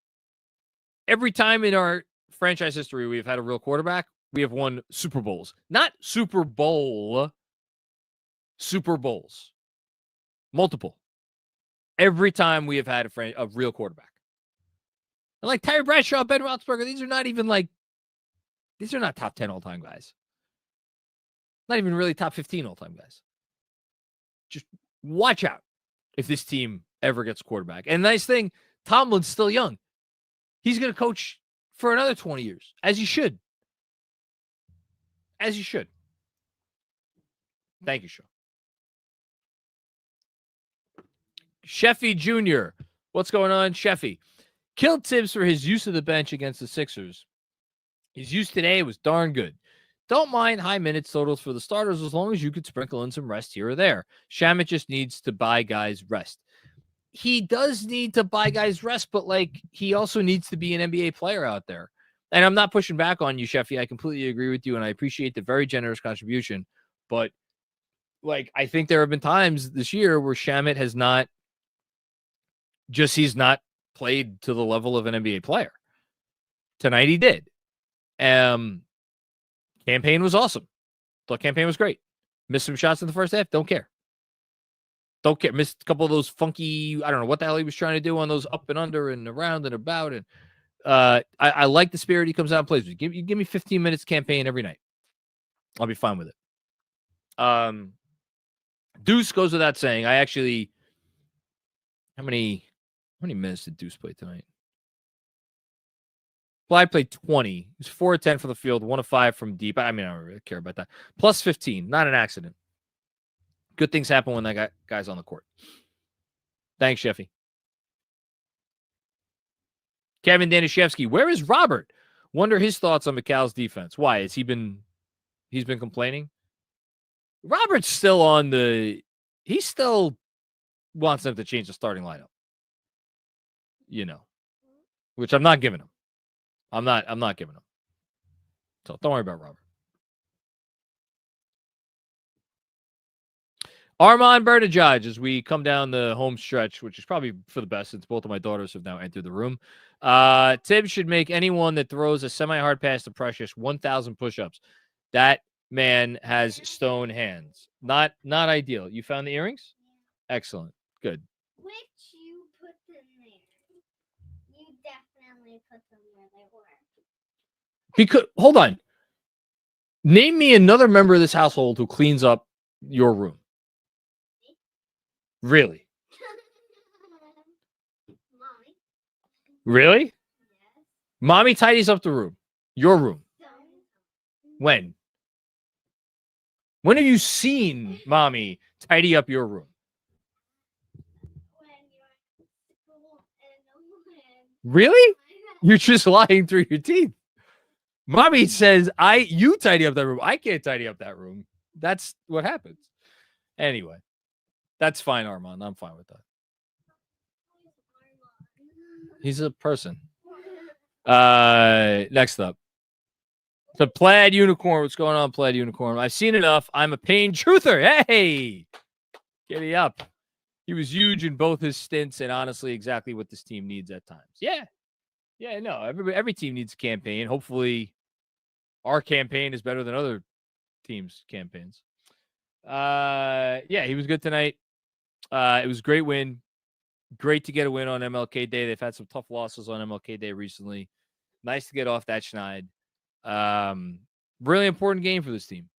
every time in our franchise history we've had a real quarterback, we have won Super Bowls. Not Super Bowl, Super Bowls. Multiple. Every time we have had a real quarterback. And like Terry Bradshaw, Ben Roethlisberger, these are not top 10 all-time guys. Not even really top 15 all-time guys. Just watch out if this team ever gets a quarterback. And nice thing, Tomlin's still young. He's going to coach for another 20 years, as he should. As you should. Thank you, Sean. Sheffy Jr. What's going on, Sheffy? Killed Tibbs for his use of the bench against the Sixers. His use today was darn good. Don't mind high minutes totals for the starters as long as you could sprinkle in some rest here or there. Shamet just needs to buy guys rest. He does need to buy guys rest, but like he also needs to be an NBA player out there. And I'm not pushing back on you, Sheffy. I completely agree with you, and I appreciate the very generous contribution. But like I think there have been times this year where Shamet has not he's not played to the level of an NBA player. Tonight he did. Campaign was awesome. Thought campaign was great. Missed some shots in the first half. Don't care. Missed a couple of those funky, I don't know what the hell he was trying to do on those up and under and around and about. And I like the spirit he comes out and plays with. Give me 15 minutes campaign every night. I'll be fine with it. Deuce goes without saying. I actually, how many minutes did Deuce play tonight? Well, I played 20. He was 4 of 10 from the field, 1 of 5 from deep. I mean, I don't really care about that. Plus 15. Not an accident. Good things happen when that guy's on the court. Thanks, Sheffy. Kevin Danishevsky. Where is Robert? Wonder his thoughts on McCall's defense. Why? He's been complaining? Robert's still on he still wants them to change the starting lineup. Which I'm not giving him. I'm not giving him. So don't worry about Robert. Armand Bernadette, as we come down the home stretch, which is probably for the best since both of my daughters have now entered the room. Tibbs should make anyone that throws a semi-hard pass to Precious 1,000 push-ups. That man has stone hands. Not ideal. You found the earrings? Excellent. Good. Which you put them there. You definitely put them where they were. Because hold on. Name me another member of this household who cleans up your room. Really? Mommy. Really? Yes. Mommy tidies up the room. Your room. When? When have you seen Mommy tidy up your room? When you're at school and Really? You're just lying through your teeth. Mommy says, you tidy up that room. I can't tidy up that room. That's what happens. Anyway, that's fine, Armand. I'm fine with that. He's a person. Next up. The Plaid Unicorn. What's going on, Plaid Unicorn? I've seen enough. I'm a pain truther. Hey, giddy up. He was huge in both his stints and honestly exactly what this team needs at times. Yeah. Yeah, no, every team needs a campaign. Hopefully our campaign is better than other teams' campaigns. Yeah, he was good tonight. It was a great win. Great to get a win on MLK Day. They've had some tough losses on MLK Day recently. Nice to get off that schneid. Really important game for this team.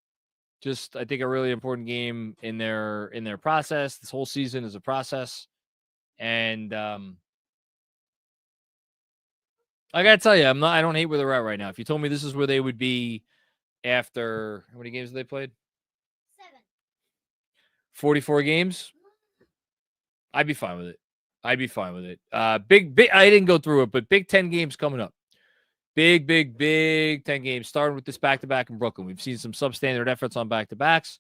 Just, I think, a really important game in their process. This whole season is a process. And I gotta tell you, I don't hate where they're at right now. If you told me this is where they would be after how many games have they played? 7. 44 games. I'd be fine with it. Big. I didn't go through it, but Big 10 games coming up. Big 10 games, starting with this back-to-back in Brooklyn. We've seen some substandard efforts on back-to-backs.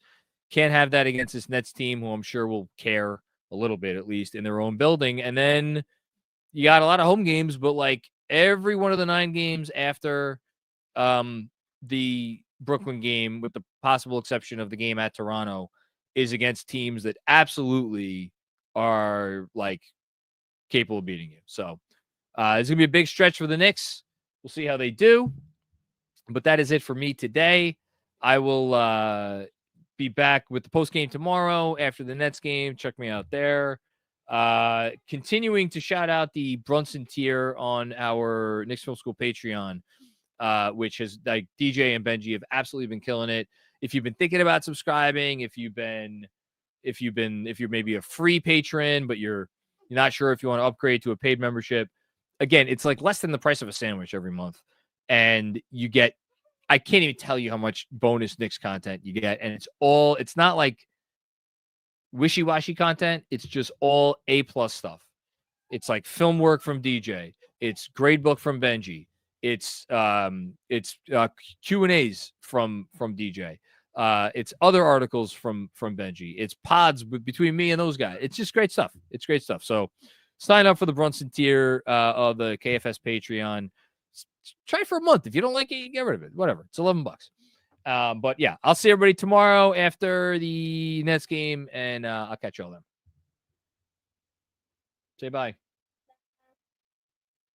Can't have that against this Nets team, who I'm sure will care a little bit, at least, in their own building. And then you got a lot of home games, but like every one of the 9 games after the Brooklyn game, with the possible exception of the game at Toronto, is against teams that absolutely are like capable of beating you. So it's going to be a big stretch for the Knicks. We'll see how they do. But that is it for me today. I will be back with the post game tomorrow after the Nets game. Check me out there. Continuing to shout out the Brunson tier on our Knicks Film School Patreon, which has, like, DJ and Benji have absolutely been killing it. If you've been thinking about subscribing, if you're maybe a free patron, but you're not sure if you want to upgrade to a paid membership, again, it's like less than the price of a sandwich every month. And you get, I can't even tell you how much bonus Knicks content you get. And it's not like wishy-washy content. It's just all A+ stuff. It's like film work from DJ. It's grade book from Benji. It's Q&As from DJ. It's other articles from Benji. It's pods between me and those guys. It's just great stuff. It's great stuff. So sign up for the Brunson tier of the KFS Patreon. Try for a month. If you don't like it, you get rid of it. Whatever. It's $11. But yeah, I'll see everybody tomorrow after the Nets game, and I'll catch you all then. Say bye.